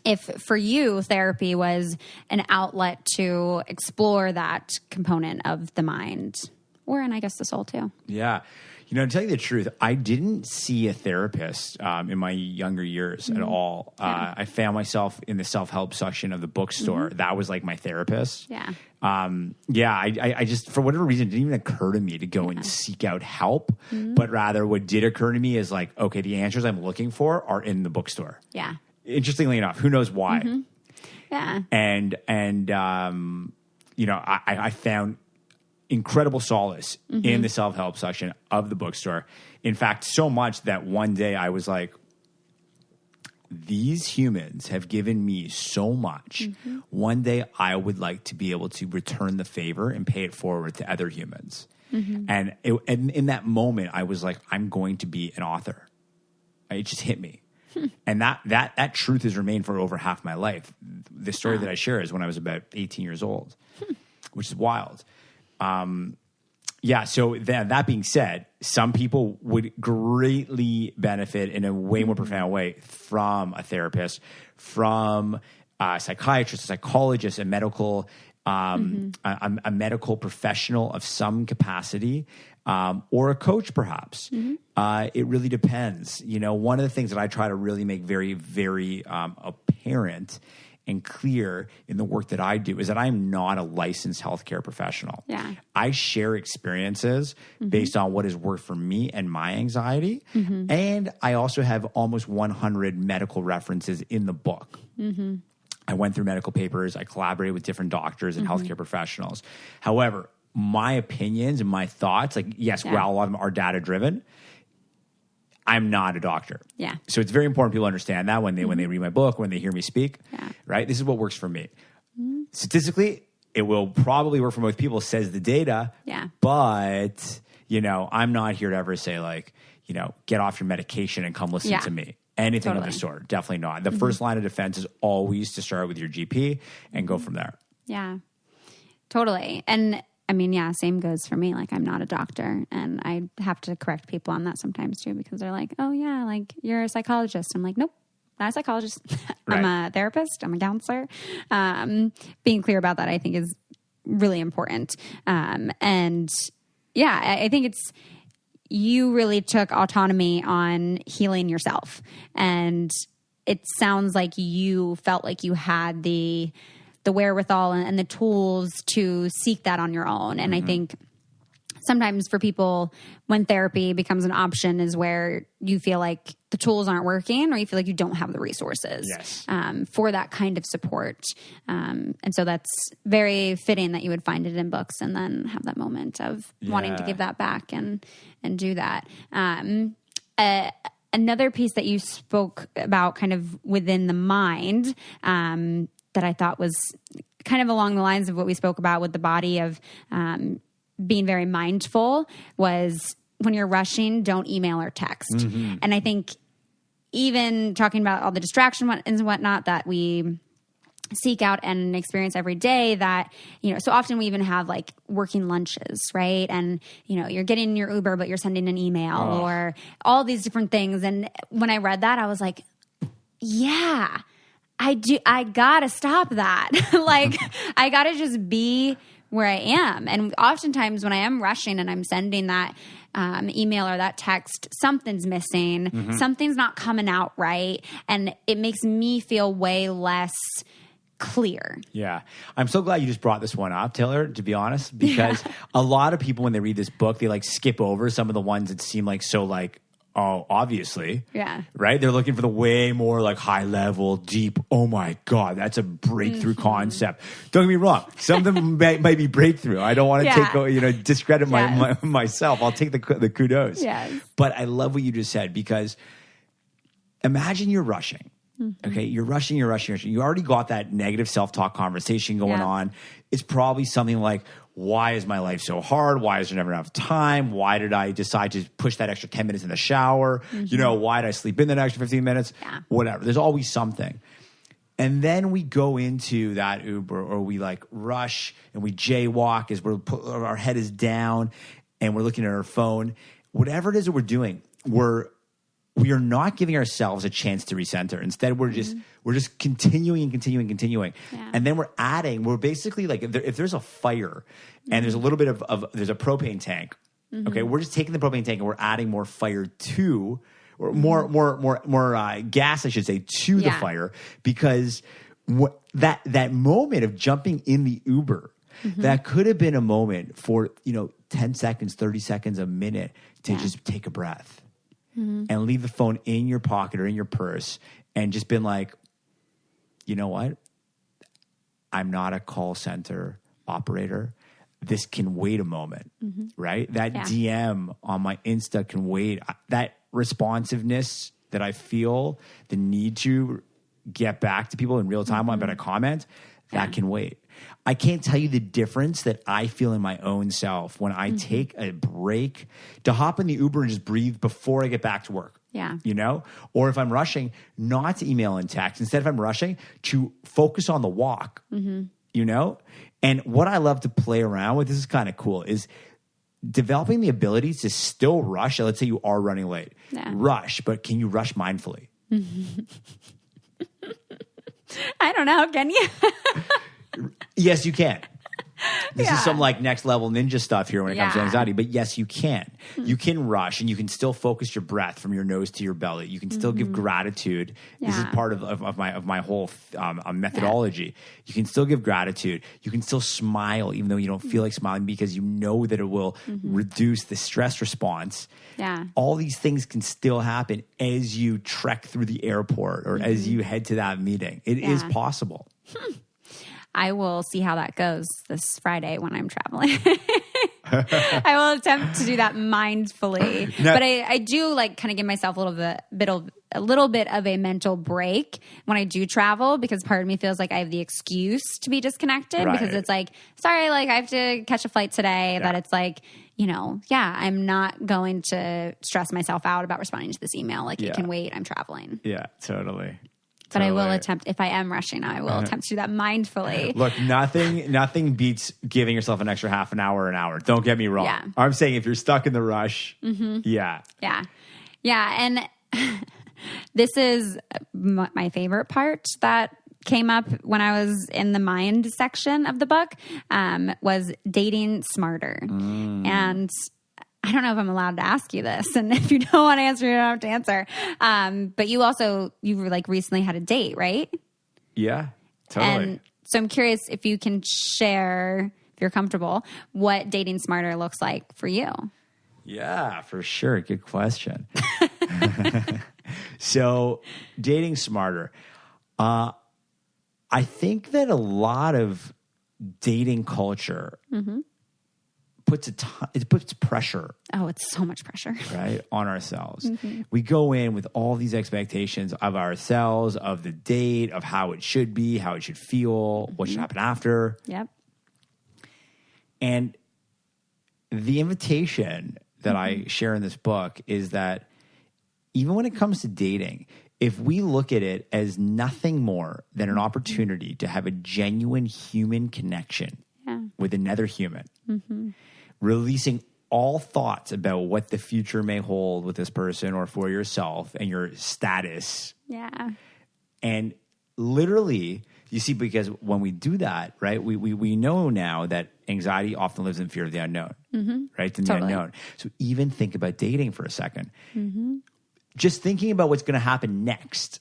if for you therapy was an outlet to explore that component of the mind and I guess the soul too. Yeah. You know, to tell you the truth, I didn't see a therapist in my younger years at all. I found myself in the self-help section of the bookstore. That was like my therapist. Yeah. I just, for whatever reason, it didn't even occur to me to go and seek out help. But rather what did occur to me is like, okay, the answers I'm looking for are in the bookstore. Yeah. Interestingly enough, who knows why? Yeah. And you know, I found incredible solace in the self-help section of the bookstore. In fact, so much that one day I was like, these humans have given me so much. One day I would like to be able to return the favor and pay it forward to other humans. And in that moment, I was like, I'm going to be an author. It just hit me. And that truth has remained for over half my life. The story that I share is when I was about 18 years old, which is wild. So that being said, some people would greatly benefit in a way more profound way from a therapist, from a psychiatrist, a psychologist, a medical I'm a medical professional of some capacity, or a coach perhaps. It really depends. You know, one of the things that I try to really make very, very apparent and clear in the work that I do is that I'm not a licensed healthcare professional. Yeah. I share experiences based on what has worked for me and my anxiety. And I also have almost 100 medical references in the book. I went through medical papers. I collaborated with different doctors and healthcare professionals. However, my opinions and my thoughts, like, yes, well, a lot of them are data driven. I'm not a doctor. Yeah. So it's very important people understand that when they read my book, when they hear me speak, right? This is what works for me. Statistically, it will probably work for most people, says the data. Yeah. But, you know, I'm not here to ever say, like, you know, get off your medication and come listen to me. Anything of the sort. Definitely not. The first line of defense is always to start with your GP and go from there. Yeah, totally. And I mean, yeah, same goes for me. Like, I'm not a doctor, and I have to correct people on that sometimes too, because they're like, oh yeah, like, you're a psychologist. I'm like, nope, not a psychologist. I'm a therapist. I'm a counselor. Being clear about that, I think, is really important. And yeah, I think you really took autonomy on healing yourself. And it sounds like you felt like you had the wherewithal and the tools to seek that on your own. And I think sometimes for people, when therapy becomes an option is where you feel like the tools aren't working, or you feel like you don't have the resources for that kind of support. And so that's very fitting that you would find it in books and then have that moment of wanting to give that back and do that. Another piece that you spoke about kind of within the mind, that I thought was kind of along the lines of what we spoke about with the body of being very mindful, was when you're rushing, don't email or text. And I think even talking about all the distraction and whatnot that we seek out and experience every day, that, you know, so often we even have like working lunches, right? And, you know, you're getting your Uber, but you're sending an email or all these different things. And when I read that, I was like, yeah, I gotta stop that. Like, I gotta just be where I am. And oftentimes when I am rushing and I'm sending that email or that text, something's missing, something's not coming out right. And it makes me feel way less clear. Yeah. I'm so glad you just brought this one up, Taylor, to be honest, because a lot of people, when they read this book, they like skip over some of the ones that seem like so like, oh, obviously. Yeah. Right? They're looking for the way more like high level, deep, oh my God, that's a breakthrough concept. Don't get me wrong. Some of them might be breakthrough. I don't want to discredit myself. I'll take the kudos. Yes. But I love what you just said, because imagine you're rushing. Okay, you're rushing. You already got that negative self-talk conversation going on. It's probably something like, why is my life so hard? Why is there never enough time? Why did I decide to push that extra 10 minutes in the shower? You know, why did I sleep in that extra 15 minutes? Whatever. There's always something. And then we go into that Uber, or we like rush and we jaywalk as our head is down and we're looking at our phone. Whatever it is that we're doing, we are not giving ourselves a chance to recenter. Instead, we're just continuing. Yeah. And then we're basically like, if there's a fire and there's a little bit of there's a propane tank, okay, we're just taking the propane tank and we're adding more fire to, or more gas, I should say, to the fire, because that moment of jumping in the Uber, that could have been a moment for, 10 seconds, 30 seconds, a minute to just take a breath. And leave the phone in your pocket or in your purse and just been like, you know what? I'm not a call center operator. This can wait a moment, right? That DM on my Insta can wait. That responsiveness that I feel, the need to get back to people in real time when I'm going to comment, that can wait. I can't tell you the difference that I feel in my own self when I take a break to hop in the Uber and just breathe before I get back to work. Yeah. Or if I'm rushing, not to email and text. Instead, if I'm rushing, to focus on the walk, And what I love to play around with, this is kind of cool, is developing the ability to still rush. Let's say you are running late. Yeah. Rush, but can you rush mindfully? I don't know. Can you? Yes, you can. this is some like next level ninja stuff here when it comes to anxiety. But yes, you can. You can rush and you can still focus your breath from your nose to your belly. You can still give gratitude. This is part of my whole methodology. You can still give gratitude. You can still smile even though you don't feel like smiling because you know that it will reduce the stress response. Yeah. All these things can still happen as you trek through the airport or as you head to that meeting. It is possible. I will see how that goes this Friday when I'm traveling. I will attempt to do that mindfully, but I do like kind of give myself a little bit of a mental break when I do travel because part of me feels like I have the excuse to be disconnected because it's like, sorry, like I have to catch a flight today, but it's like, you know, I'm not going to stress myself out about responding to this email. Like it can wait. I'm traveling. Yeah, totally. But I will attempt, if I am rushing, I will attempt to do that mindfully. Look, nothing beats giving yourself an extra half an hour. Don't get me wrong. Yeah. I'm saying if you're stuck in the rush, Yeah. And this is my favorite part that came up when I was in the mind section of the book, was dating smarter. And I don't know if I'm allowed to ask you this. And if you don't want to answer, you don't have to answer. But you were like recently had a date, right? Yeah, totally. And so I'm curious if you can share, if you're comfortable, what dating smarter looks like for you. Yeah, for sure. Good question. So dating smarter. I think that a lot of dating culture it puts pressure. Oh, it's so much pressure. Right? On ourselves. We go in with all these expectations of ourselves, of the date, of how it should be, how it should feel, what should happen after. Yep. And the invitation that I share in this book is that even when it comes to dating, if we look at it as nothing more than an opportunity to have a genuine human connection with another human, releasing all thoughts about what the future may hold with this person or for yourself and your status. Yeah. And literally, you see, because when we do that, right, we know now that anxiety often lives in fear of the unknown, right? The unknown. So even think about dating for a second. Just thinking about what's going to happen next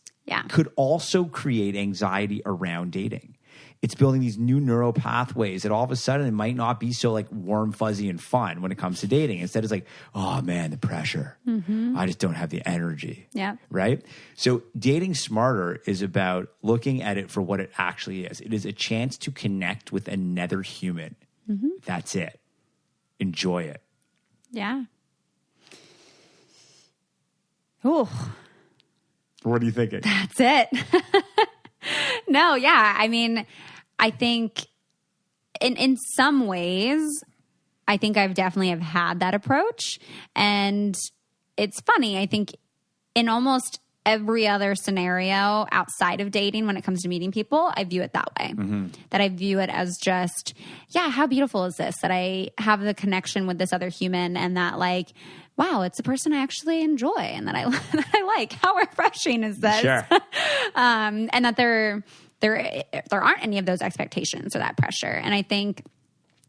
could also create anxiety around dating. It's building these new neural pathways that all of a sudden it might not be so like warm, fuzzy, and fun when it comes to dating. Instead, it's like, oh man, the pressure. I just don't have the energy. Yeah. Right? So dating smarter is about looking at it for what it actually is. It is a chance to connect with another human. That's it. Enjoy it. Yeah. Ooh. What are you thinking? That's it. No, yeah. I mean, I think in some ways, I think I've definitely have had that approach. And it's funny. I think in almost every other scenario outside of dating, when it comes to meeting people, I view it that way. That I view it as just, how beautiful is this? That I have the connection with this other human and that like, wow, it's a person I actually enjoy and that I like. How refreshing is this? Sure. And that there aren't any of those expectations or that pressure. And I think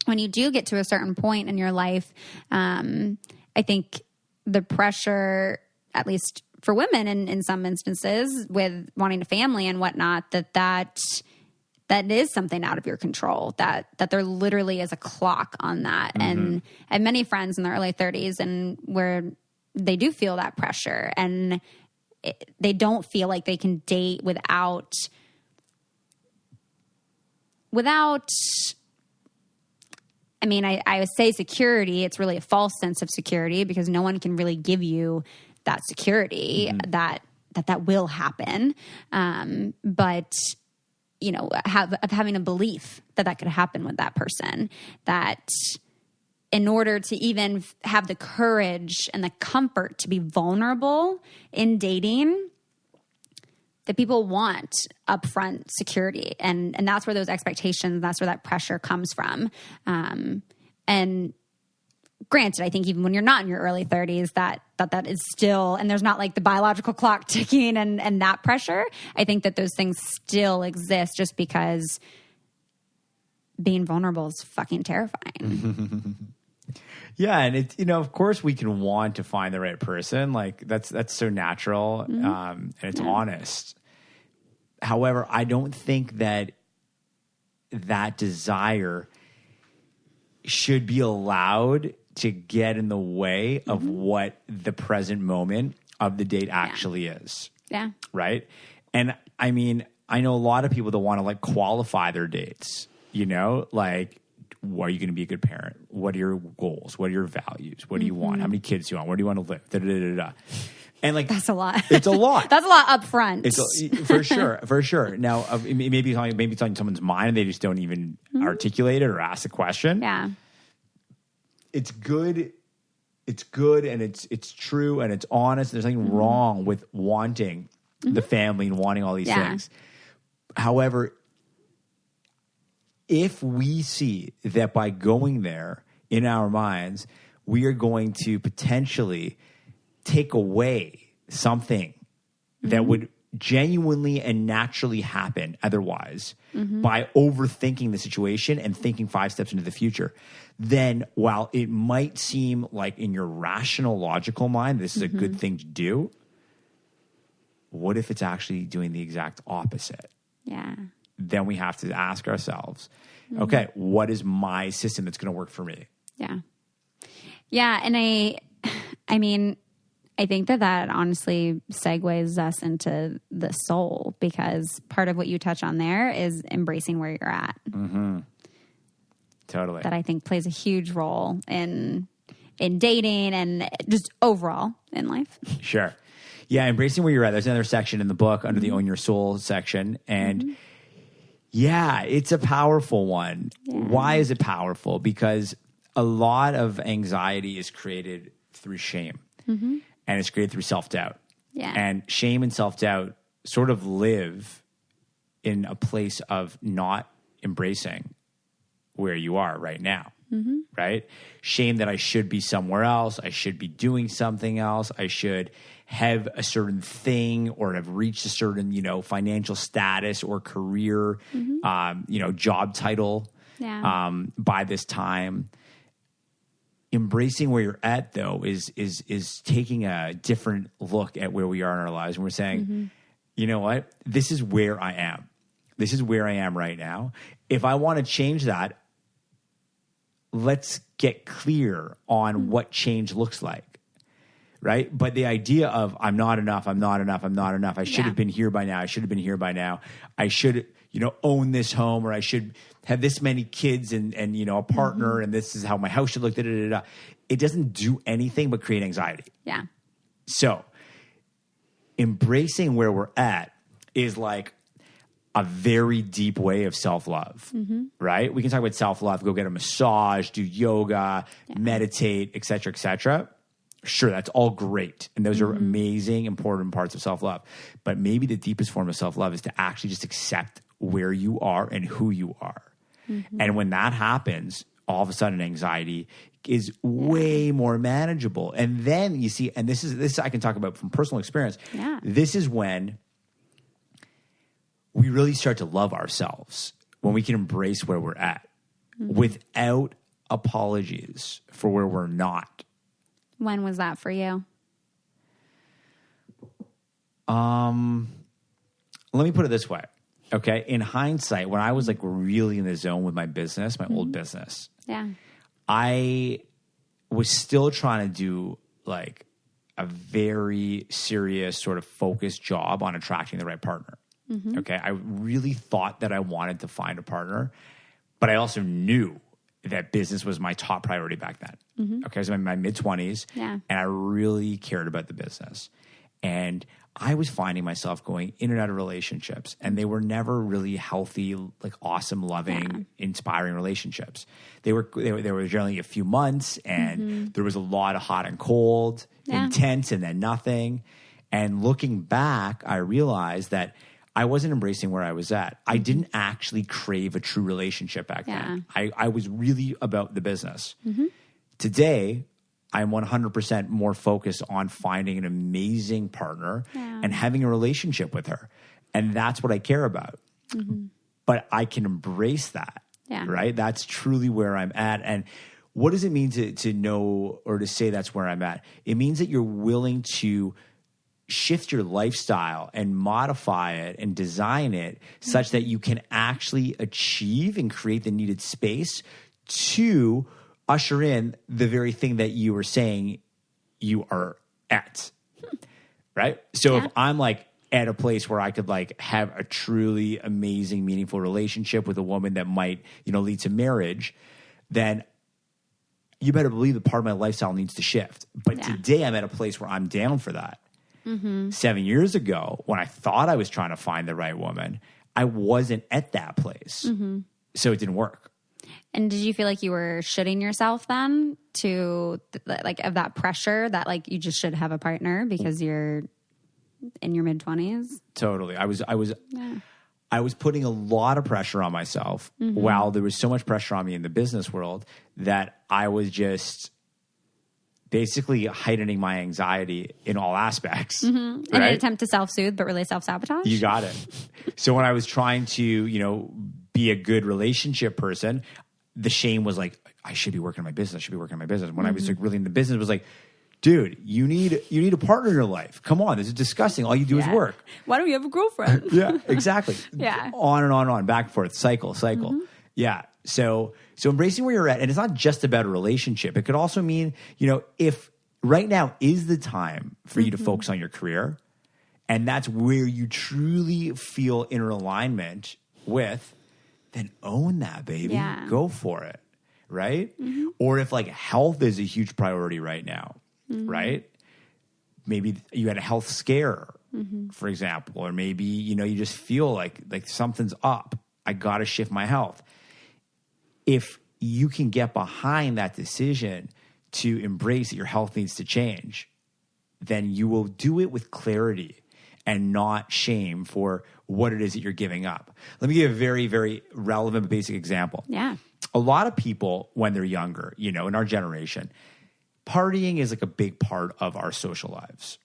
when you do get to a certain point in your life, I think the pressure, at least for women in some instances with wanting a family and whatnot, that is something out of your control, that there literally is a clock on that. And I have many friends in their early 30s and where they do feel that pressure and they don't feel like they can date without, I mean, I would say security. It's really a false sense of security because no one can really give you that security that will happen. But, you know, having a belief that could happen with that person, that in order to even have the courage and the comfort to be vulnerable in dating, that people want upfront security. And that's where those expectations, that's where that pressure comes from. And granted, I think even when you're not in your early 30s, that is still, and there's not like the biological clock ticking and that pressure. I think that those things still exist just because being vulnerable is fucking terrifying. Yeah. And it's, of course we can want to find the right person. Like that's so natural. And it's honest. However, I don't think that desire should be allowed to get in the way of what the present moment of the date actually is. Yeah. Right. And I mean, I know a lot of people that want to like qualify their dates, like, are you going to be a good parent? What are your goals? What are your values? What do you want? How many kids do you want? Where do you want to live? Da, da, da, da. And like, that's a lot. It's a lot. That's a lot up front. It's for sure. Now, maybe it's on someone's mind and they just don't even articulate it or ask a question. Yeah. It's good. It's good. And it's true. And it's honest. There's nothing wrong with wanting the family and wanting all these things. However, if we see that by going there in our minds, we are going to potentially take away something that would genuinely and naturally happen otherwise by overthinking the situation and thinking 5 steps into the future, then while it might seem like in your rational, logical mind, this is a good thing to do, what if it's actually doing the exact opposite? Yeah. Then we have to ask ourselves, okay, what is my system that's going to work for me? Yeah. Yeah. And I mean, I think that honestly segues us into the soul, because part of what you touch on there is embracing where you're at. Mm-hmm. Totally. That I think plays a huge role in dating and just overall in life. Sure. Yeah, embracing where you're at. There's another section in the book under the Own Your Soul section. And yeah, it's a powerful one. Yeah. Why is it powerful? Because a lot of anxiety is created through shame. And it's created through self-doubt. Yeah. And shame and self-doubt sort of live in a place of not embracing where you are right now. Right? Shame that I should be somewhere else. I should be doing something else. I should have a certain thing or have reached a certain, financial status or career, job title by this time. Embracing where you're at, though, is taking a different look at where we are in our lives. And we're saying, you know what? This is where I am. This is where I am right now. If I want to change that, let's get clear on what change looks like. Right? But the idea of I'm not enough, I should have been here by now. I should have been here by now. I should, own this home, or I should have this many kids and a partner, and this is how my house should look. Da, da, da, da. It doesn't do anything but create anxiety. Yeah. So embracing where we're at is like a very deep way of self-love, right? We can talk about self-love, go get a massage, do yoga, meditate, et cetera, et cetera. Sure, that's all great. And those are amazing, important parts of self-love. But maybe the deepest form of self-love is to actually just accept where you are and who you are. And when that happens, all of a sudden anxiety is way more manageable. And then you see, and this is I can talk about from personal experience. Yeah. This is when we really start to love ourselves, when we can embrace where we're at without apologies for where we're not. When was that for you? Let me put it this way. Okay. In hindsight, when I was like really in the zone with my business, my old business, I was still trying to do like a very serious sort of focused job on attracting the right partner. Okay. I really thought that I wanted to find a partner, but I also knew that business was my top priority back then. Okay. I was in my mid-20s and I really cared about the business. And I was finding myself going in and out of relationships, and they were never really healthy, like awesome, loving, inspiring relationships. They were generally a few months, and there was a lot of hot and cold, intense, and then nothing. And looking back, I realized that I wasn't embracing where I was at. I didn't actually crave a true relationship back then. I was really about the business. Today, I'm 100% more focused on finding an amazing partner and having a relationship with her. And that's what I care about. But I can embrace that Yeah. Right? That's truly where I'm at. And what does it mean to know or to say that's where I'm at? It means that you're willing to shift your lifestyle and modify it and design it such that you can actually achieve and create the needed space to usher in the very thing that you were saying you are at. Right? So if I'm like at a place where I could like have a truly amazing, meaningful relationship with a woman that might, lead to marriage, then you better believe that part of my lifestyle needs to shift. But today I'm at a place where I'm down for that. 7 years ago, when I thought I was trying to find the right woman, I wasn't at that place. So it didn't work. And did you feel like you were shitting yourself then to like of that pressure that like you just should have a partner because you're in your mid-20s? Totally. I was putting a lot of pressure on myself while there was so much pressure on me in the business world that I was just basically heightening my anxiety in all aspects. Right? In an attempt to self-soothe, but really self-sabotage? You got it. So when I was trying to, be a good relationship person, the shame was like, I should be working on my business. When I was like really in the business, it was like, dude, you need a partner in your life. Come on, this is disgusting. All you do is work. Why don't you have a girlfriend? Yeah, exactly. Yeah. On and on and on, back and forth, cycle. Yeah. So embracing where you're at, and it's not just about a relationship. It could also mean, if right now is the time for you to focus on your career, and that's where you truly feel inner alignment with, then own that, baby. Yeah. Go for it. Right? Or if like health is a huge priority right now, right? Maybe you had a health scare, for example, or maybe, you just feel like something's up. I got to shift my health. If you can get behind that decision to embrace that your health needs to change, then you will do it with clarity and not shame for what it is that you're giving up. Let me give a very, very relevant, basic example. Yeah. A lot of people, when they're younger, in our generation, partying is like a big part of our social lives.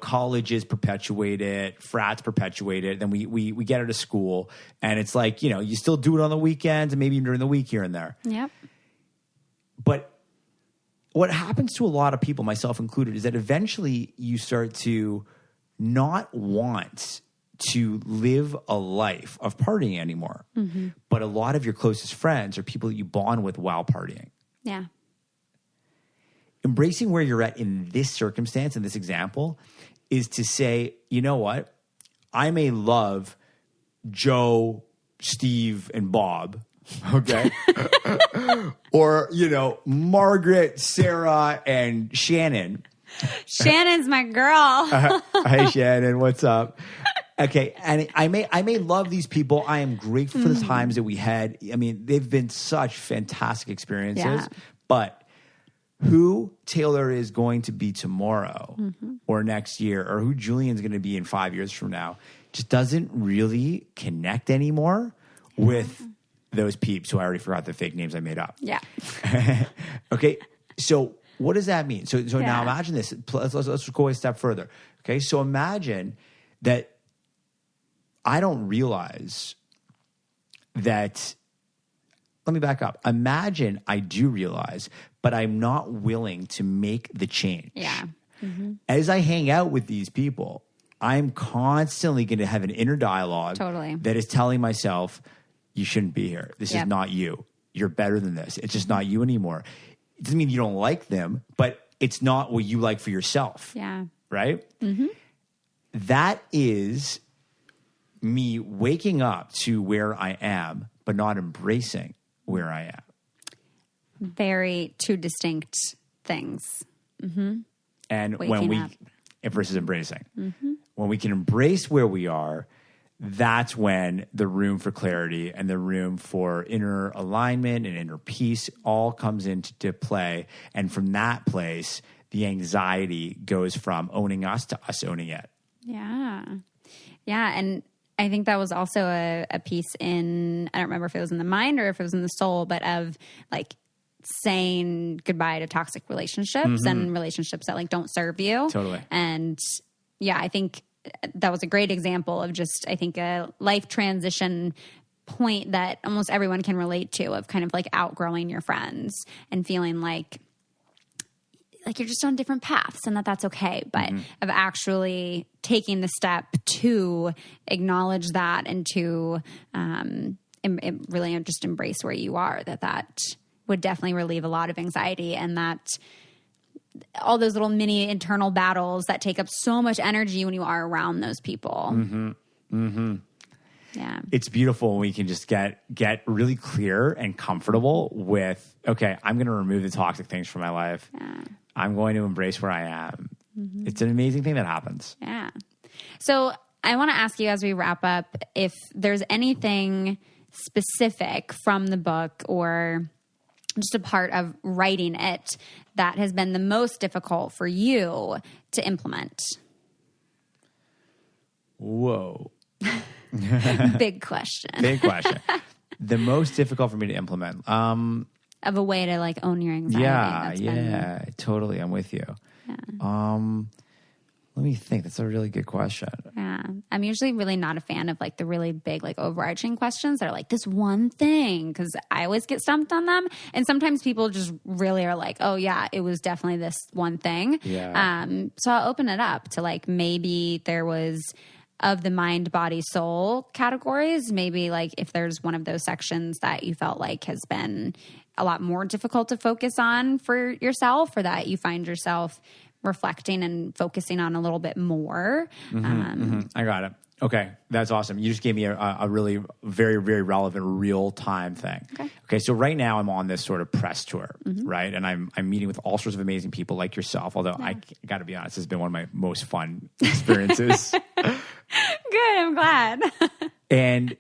Colleges perpetuate it, frats perpetuate it. Then we get out of school, and it's like, you still do it on the weekends and maybe even during the week here and there. Yep. But what happens to a lot of people, myself included, is that eventually you start to not want to live a life of partying anymore. But a lot of your closest friends are people that you bond with while partying. Yeah. Embracing where you're at in this circumstance, in this example, is to say, you know what? I may love Joe, Steve, and Bob, okay? Or, Margaret, Sarah, and Shannon. Shannon's my girl. Hey, Shannon, what's up? Okay, and I may love these people. I am grateful for the times that we had. I mean, they've been such fantastic experiences. Yeah. But who Taylor is going to be tomorrow or next year, or who Julian's going to be in 5 years from now, just doesn't really connect anymore with those peeps who I already forgot the fake names I made up. Yeah. Okay, so what does that mean? So now imagine this. Let's go a step further. Okay, so imagine that I don't realize that. Let me back up. Imagine I do realize, but I'm not willing to make the change. Yeah. As I hang out with these people, I'm constantly going to have an inner dialogue that is telling myself, you shouldn't be here. This is not you. You're better than this. It's just not you anymore. It doesn't mean you don't like them, but it's not what you like for yourself. Yeah. Right? That is me waking up to where I am, but not embracing where I am. Very two distinct things. And Waking when we, up. versus embracing, when we can embrace where we are, that's when the room for clarity and the room for inner alignment and inner peace all comes into play. And from that place, the anxiety goes from owning us to us owning it. Yeah. Yeah. And I think that was also a piece in, I don't remember if it was in the mind or if it was in the soul, but of like saying goodbye to toxic relationships and relationships that like don't serve you. Totally. And yeah, I think that was a great example of just, I think, a life transition point that almost everyone can relate to, of kind of like outgrowing your friends and feeling like you're just on different paths, and that's okay. But of actually taking the step to acknowledge that and to really just embrace where you are, that would definitely relieve a lot of anxiety, and that all those little mini internal battles that take up so much energy when you are around those people. Yeah. It's beautiful when we can just get really clear and comfortable with, okay, I'm going to remove the toxic things from my life. Yeah. I'm going to embrace where I am. It's an amazing thing that happens. Yeah. So I want to ask you as we wrap up, if there's anything specific from the book or just a part of writing it that has been the most difficult for you to implement. Whoa. Big question. Big question. The most difficult for me to implement. Of a way to like own your anxiety. Yeah, totally. I'm with you. Yeah. Let me think. That's a really good question. Yeah. I'm usually really not a fan of like the really big, like overarching questions that are like this one thing, because I always get stumped on them. And sometimes people just really are like, oh yeah, it was definitely this one thing. Yeah. So I'll open it up to like, maybe there was, of the mind, body, soul categories, maybe like if there's one of those sections that you felt like has been a lot more difficult to focus on for yourself, or that you find yourself reflecting and focusing on a little bit more. I got it. Okay. That's awesome. You just gave me a really very, very relevant real time thing. Okay. So right now I'm on this sort of press tour, right? And I'm meeting with all sorts of amazing people like yourself. Although I got to be honest, it's been one of my most fun experiences. Good. I'm glad. And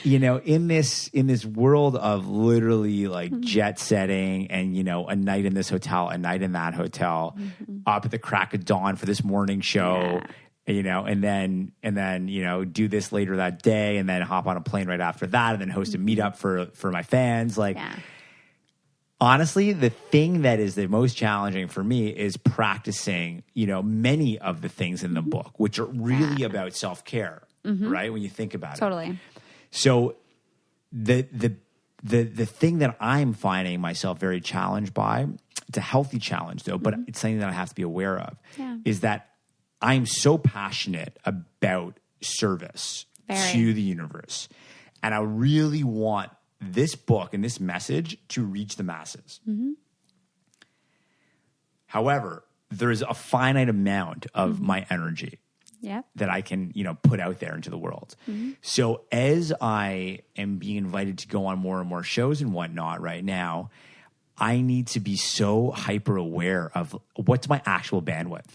you know, in this world of literally like jet setting and, you know, a night in this hotel, a night in that hotel, up at the crack of dawn for this morning show, you know, and then, you know, do this later that day and then hop on a plane right after that and then host a meetup for my fans. Like, honestly, the thing that is the most challenging for me is practicing, you know, many of the things in the book, which are really about self-care, right? When you think about it. Totally. So the thing that I'm finding myself very challenged by, it's a healthy challenge though, but it's something that I have to be aware of, is that I'm so passionate about service to the universe. And I really want this book and this message to reach the masses. However, there's a finite amount of my energy that I can, you know, put out there into the world. So as I am being invited to go on more and more shows and whatnot right now, I need to be so hyper aware of what's my actual bandwidth.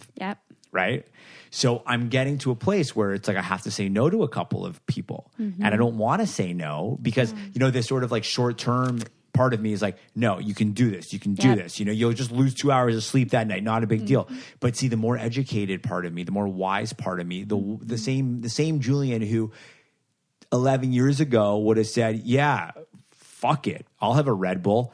Right? So I'm getting to a place where it's like I have to say no to a couple of people. And I don't want to say no because, you know, this sort of like short-term part of me is like, no, you can do this. You can do this. You know, you'll just lose 2 hours of sleep that night. Not a big deal. But see, the more educated part of me, the more wise part of me, the same Julian who 11 years ago would have said, yeah, fuck it. I'll have a Red Bull.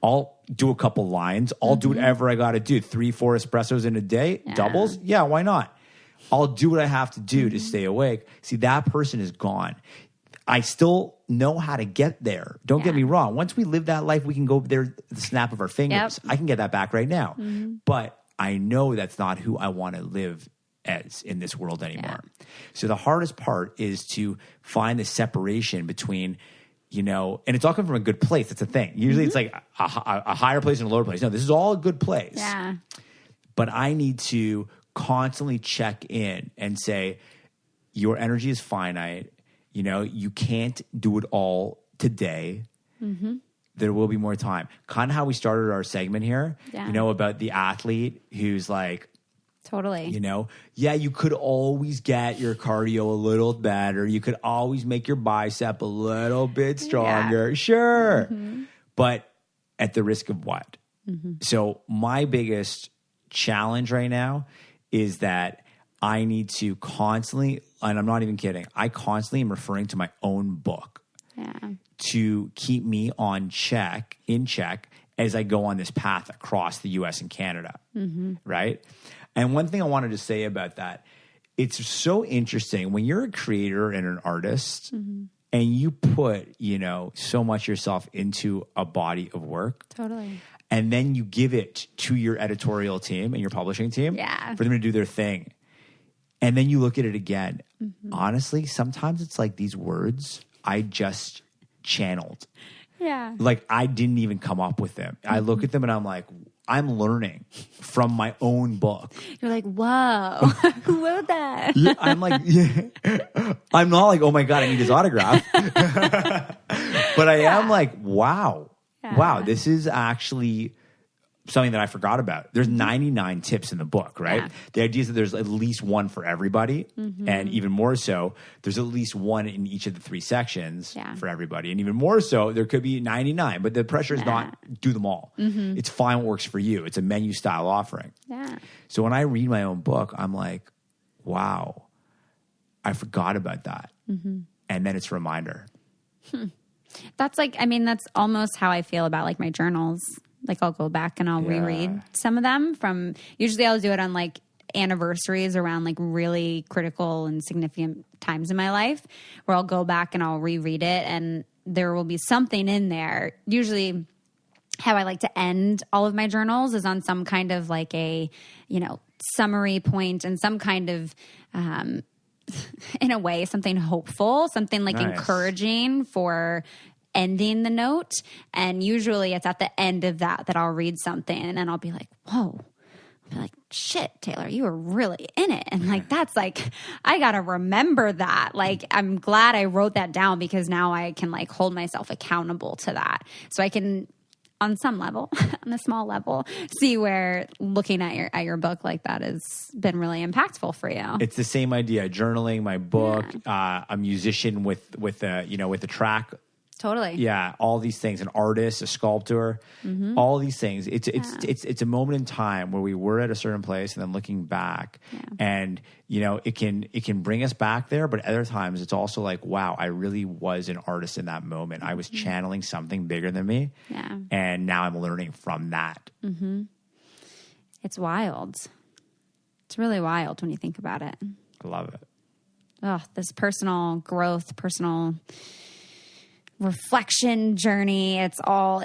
I'll do a couple lines. I'll do whatever I got to do. 3-4 espressos in a day, doubles. Yeah, why not? I'll do what I have to do to stay awake. See, that person is gone. I still know how to get there. Don't get me wrong. Once we live that life, we can go there the snap of our fingers. I can get that back right now. But I know that's not who I want to live as in this world anymore. So the hardest part is to find the separation between, you know, and it's all coming from a good place. That's the thing. Usually it's like a higher place and a lower place. No, this is all a good place. But I need to constantly check in and say, your energy is finite. You know, you can't do it all today. There will be more time. Kind of how we started our segment here, you know, about the athlete who's like, you know, you could always get your cardio a little better. You could always make your bicep a little bit stronger. Sure. But at the risk of what? So my biggest challenge right now is that I need to constantly, and I'm not even kidding, I constantly am referring to my own book to keep me in check as I go on this path across the US and Canada, right? And one thing I wanted to say about that, it's so interesting when you're a creator and an artist, and you put, so much yourself into a body of work. Totally. And then you give it to your editorial team and your publishing team for them to do their thing. And then you look at it again. Mm-hmm. Honestly, sometimes it's like these words I just channeled. Yeah. Like I didn't even come up with them. I look at them and I'm like, I'm learning from my own book. You're like, whoa, who wrote that? Yeah, I'm like, I'm not like, oh my God, I need his autograph. But I am like, wow, this is actually something that I forgot about. There's 99 tips in the book, right? Yeah. The idea is that there's at least one for everybody. Mm-hmm. And even more so, there's at least one in each of the 3 sections for everybody. And even more so, there could be 99. But the pressure is not do them all. Mm-hmm. It's find what works for you. It's a menu style offering. Yeah. So when I read my own book, I'm like, wow, I forgot about that. Mm-hmm. And then it's a reminder. That's like, I mean, that's almost how I feel about like my journals. Like I'll go back and I'll reread some of them from, usually I'll do it on like anniversaries around like really critical and significant times in my life where I'll go back and I'll reread it and there will be something in there. Usually how I like to end all of my journals is on some kind of like a, summary point and some kind of, in a way, something hopeful, something like encouraging for ending the note. And usually it's at the end of that I'll read something and then I'll be like, whoa. I'll be like, shit, Taylor, you were really in it. And like, that's like, I got to remember that. Like, I'm glad I wrote that down because now I can like hold myself accountable to that. So I can, on some level, on a small level, see where looking at your book like that has been really impactful for you. It's the same idea. Journaling, my book, a musician with a track. Totally. Yeah, all these things. An artist, a sculptor, all these things. It's a moment in time where we were at a certain place and then looking back, and it can bring us back there. But other times it's also like, wow, I really was an artist in that moment. I was channeling something bigger than me, and now I'm learning from that. Mm-hmm. It's wild. It's really wild when you think about it. I love it. Oh, this personal growth, personal reflection journey. It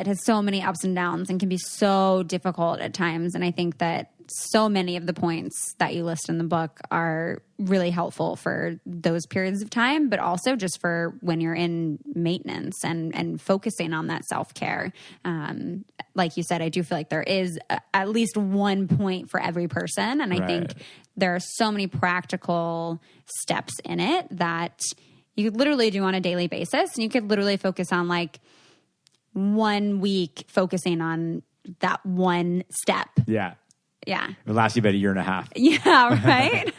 has so many ups and downs and can be so difficult at times. And I think that so many of the points that you list in the book are really helpful for those periods of time, but also just for when you're in maintenance and focusing on that self-care. Like you said, I do feel like there is at least one point for every person. And I think there are so many practical steps in it that you could literally do on a daily basis. And you could literally focus on like 1 week focusing on that one step. Yeah. Yeah. It lasts you about a year and a half. Yeah, right?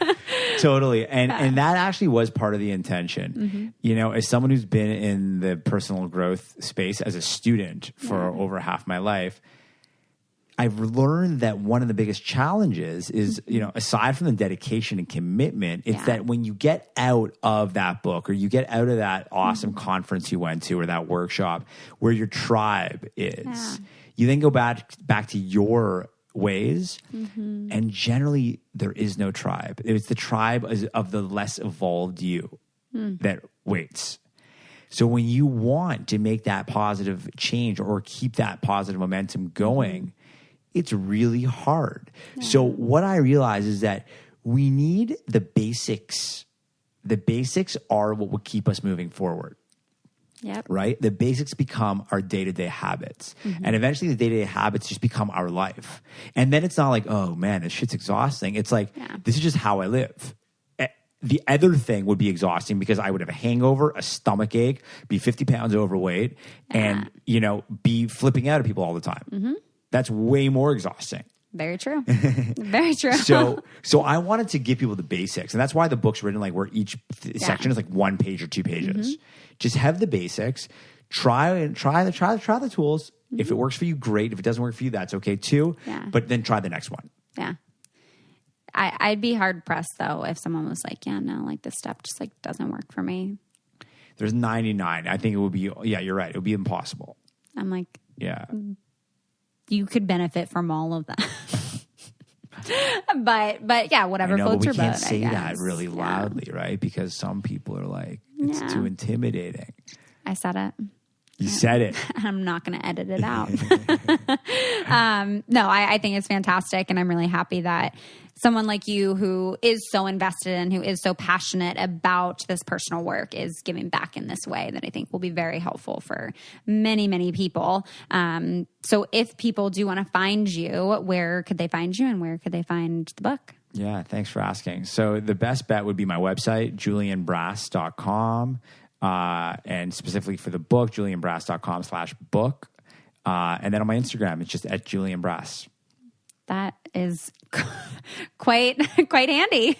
Totally. And that actually was part of the intention. Mm-hmm. As someone who's been in the personal growth space as a student for over half my life, I've learned that one of the biggest challenges is, aside from the dedication and commitment, it's that when you get out of that book or you get out of that awesome conference you went to or that workshop where your tribe is, you then go back to your ways. Mm-hmm. And generally there is no tribe. It's the tribe of the less evolved you that waits. So when you want to make that positive change or keep that positive momentum going, it's really hard. Yeah. So what I realize is that we need the basics. The basics are what will keep us moving forward. Yep. Right? The basics become our day-to-day habits. Mm-hmm. And eventually the day-to-day habits just become our life. And then it's not like, oh man, this shit's exhausting. It's like, this is just how I live. The other thing would be exhausting because I would have a hangover, a stomach ache, be 50 pounds overweight, and, be flipping out at people all the time. Mm-hmm. That's way more exhausting. Very true. Very true. So I wanted to give people the basics. And that's why the book's written like where each section is like 1 page or 2 pages. Mm-hmm. Just have the basics. Try the tools. Mm-hmm. If it works for you, great. If it doesn't work for you, that's okay too. Yeah. But then try the next one. Yeah. I'd be hard pressed though if someone was like, yeah, no, like this step just like doesn't work for me. There's 99. I think it would be, you're right. It would be impossible. I'm like, yeah. You could benefit from all of that. but yeah, whatever floats your boat. We can't say that really loudly, right? Because some people are like, it's too intimidating. I said it. You said it. I'm not going to edit it out. No, I think it's fantastic. And I'm really happy that someone like you who is so invested and who is so passionate about this personal work is giving back in this way that I think will be very helpful for many, many people. So if people do want to find you, where could they find you and where could they find the book? Yeah, thanks for asking. So the best bet would be my website, julianbrass.com. And specifically for the book, julianbrass.com/book. And then on my Instagram, it's just at Julian Brass. That is quite handy.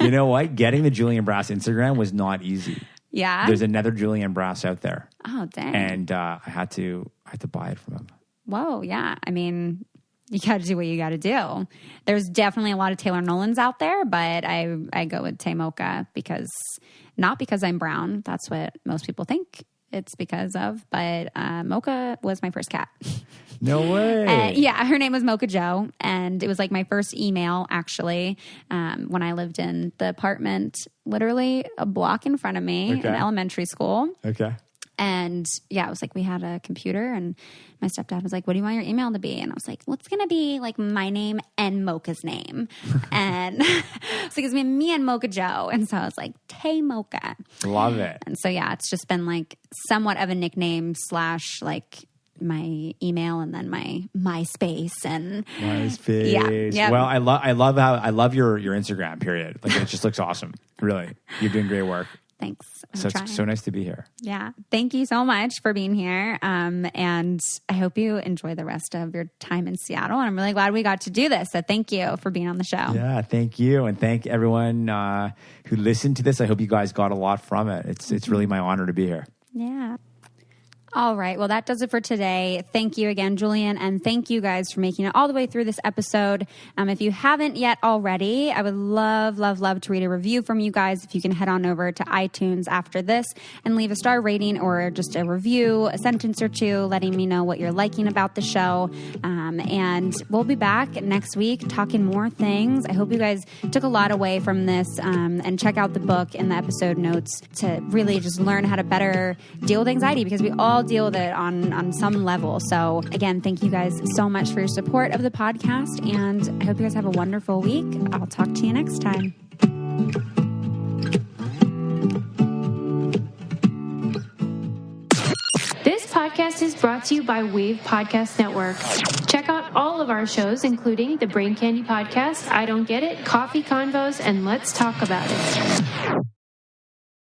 You know what? Getting the Julian Brass Instagram was not easy. Yeah. There's another Julian Brass out there. Oh, dang. And I had to buy it from him. Whoa, yeah. I mean, you got to do what you got to do. There's definitely a lot of Taylor Nolans out there, but I go with Tay Mocha not because I'm brown. That's what most people think it's because of, but Mocha was my first cat. No way. Yeah, her name was Mocha Joe, and it was like my first email, actually, when I lived in the apartment literally a block in front of me in elementary school. Okay. And yeah, it was like we had a computer and my stepdad was like, what do you want your email to be? And I was like, well, it's going to be like my name and Mocha's name. And it's like, it's me and Mocha Joe. And so I was like, Tay Mocha. Love it. And so, yeah, it's just been like somewhat of a nickname / like my email and then my MySpace and MySpace. Yeah. Well, I love your Instagram, period. Like it just looks awesome. Really. You're doing great work. Thanks. It's so nice to be here. Yeah. Thank you so much for being here. And I hope you enjoy the rest of your time in Seattle. And I'm really glad we got to do this. So thank you for being on the show. Yeah, thank you. And thank everyone who listened to this. I hope you guys got a lot from it. It's really my honor to be here. Yeah. All right. Well, that does it for today. Thank you again, Julian. And thank you guys for making it all the way through this episode. If you haven't yet already, I would love to read a review from you guys. If you can head on over to iTunes after this and leave a star rating or just a review, a sentence or two, letting me know what you're liking about the show. And we'll be back next week talking more things. I hope you guys took a lot away from this and check out the book and the episode notes to really just learn how to better deal with anxiety, because we all deal with it on some level. So again, thank you guys so much for your support of the podcast, and I hope you guys have a wonderful week. I'll talk to you next time. This podcast is brought to you by Wave Podcast Network. Check out all of our shows, including the Brain Candy Podcast, I Don't Get It, Coffee Convos, and Let's Talk About It.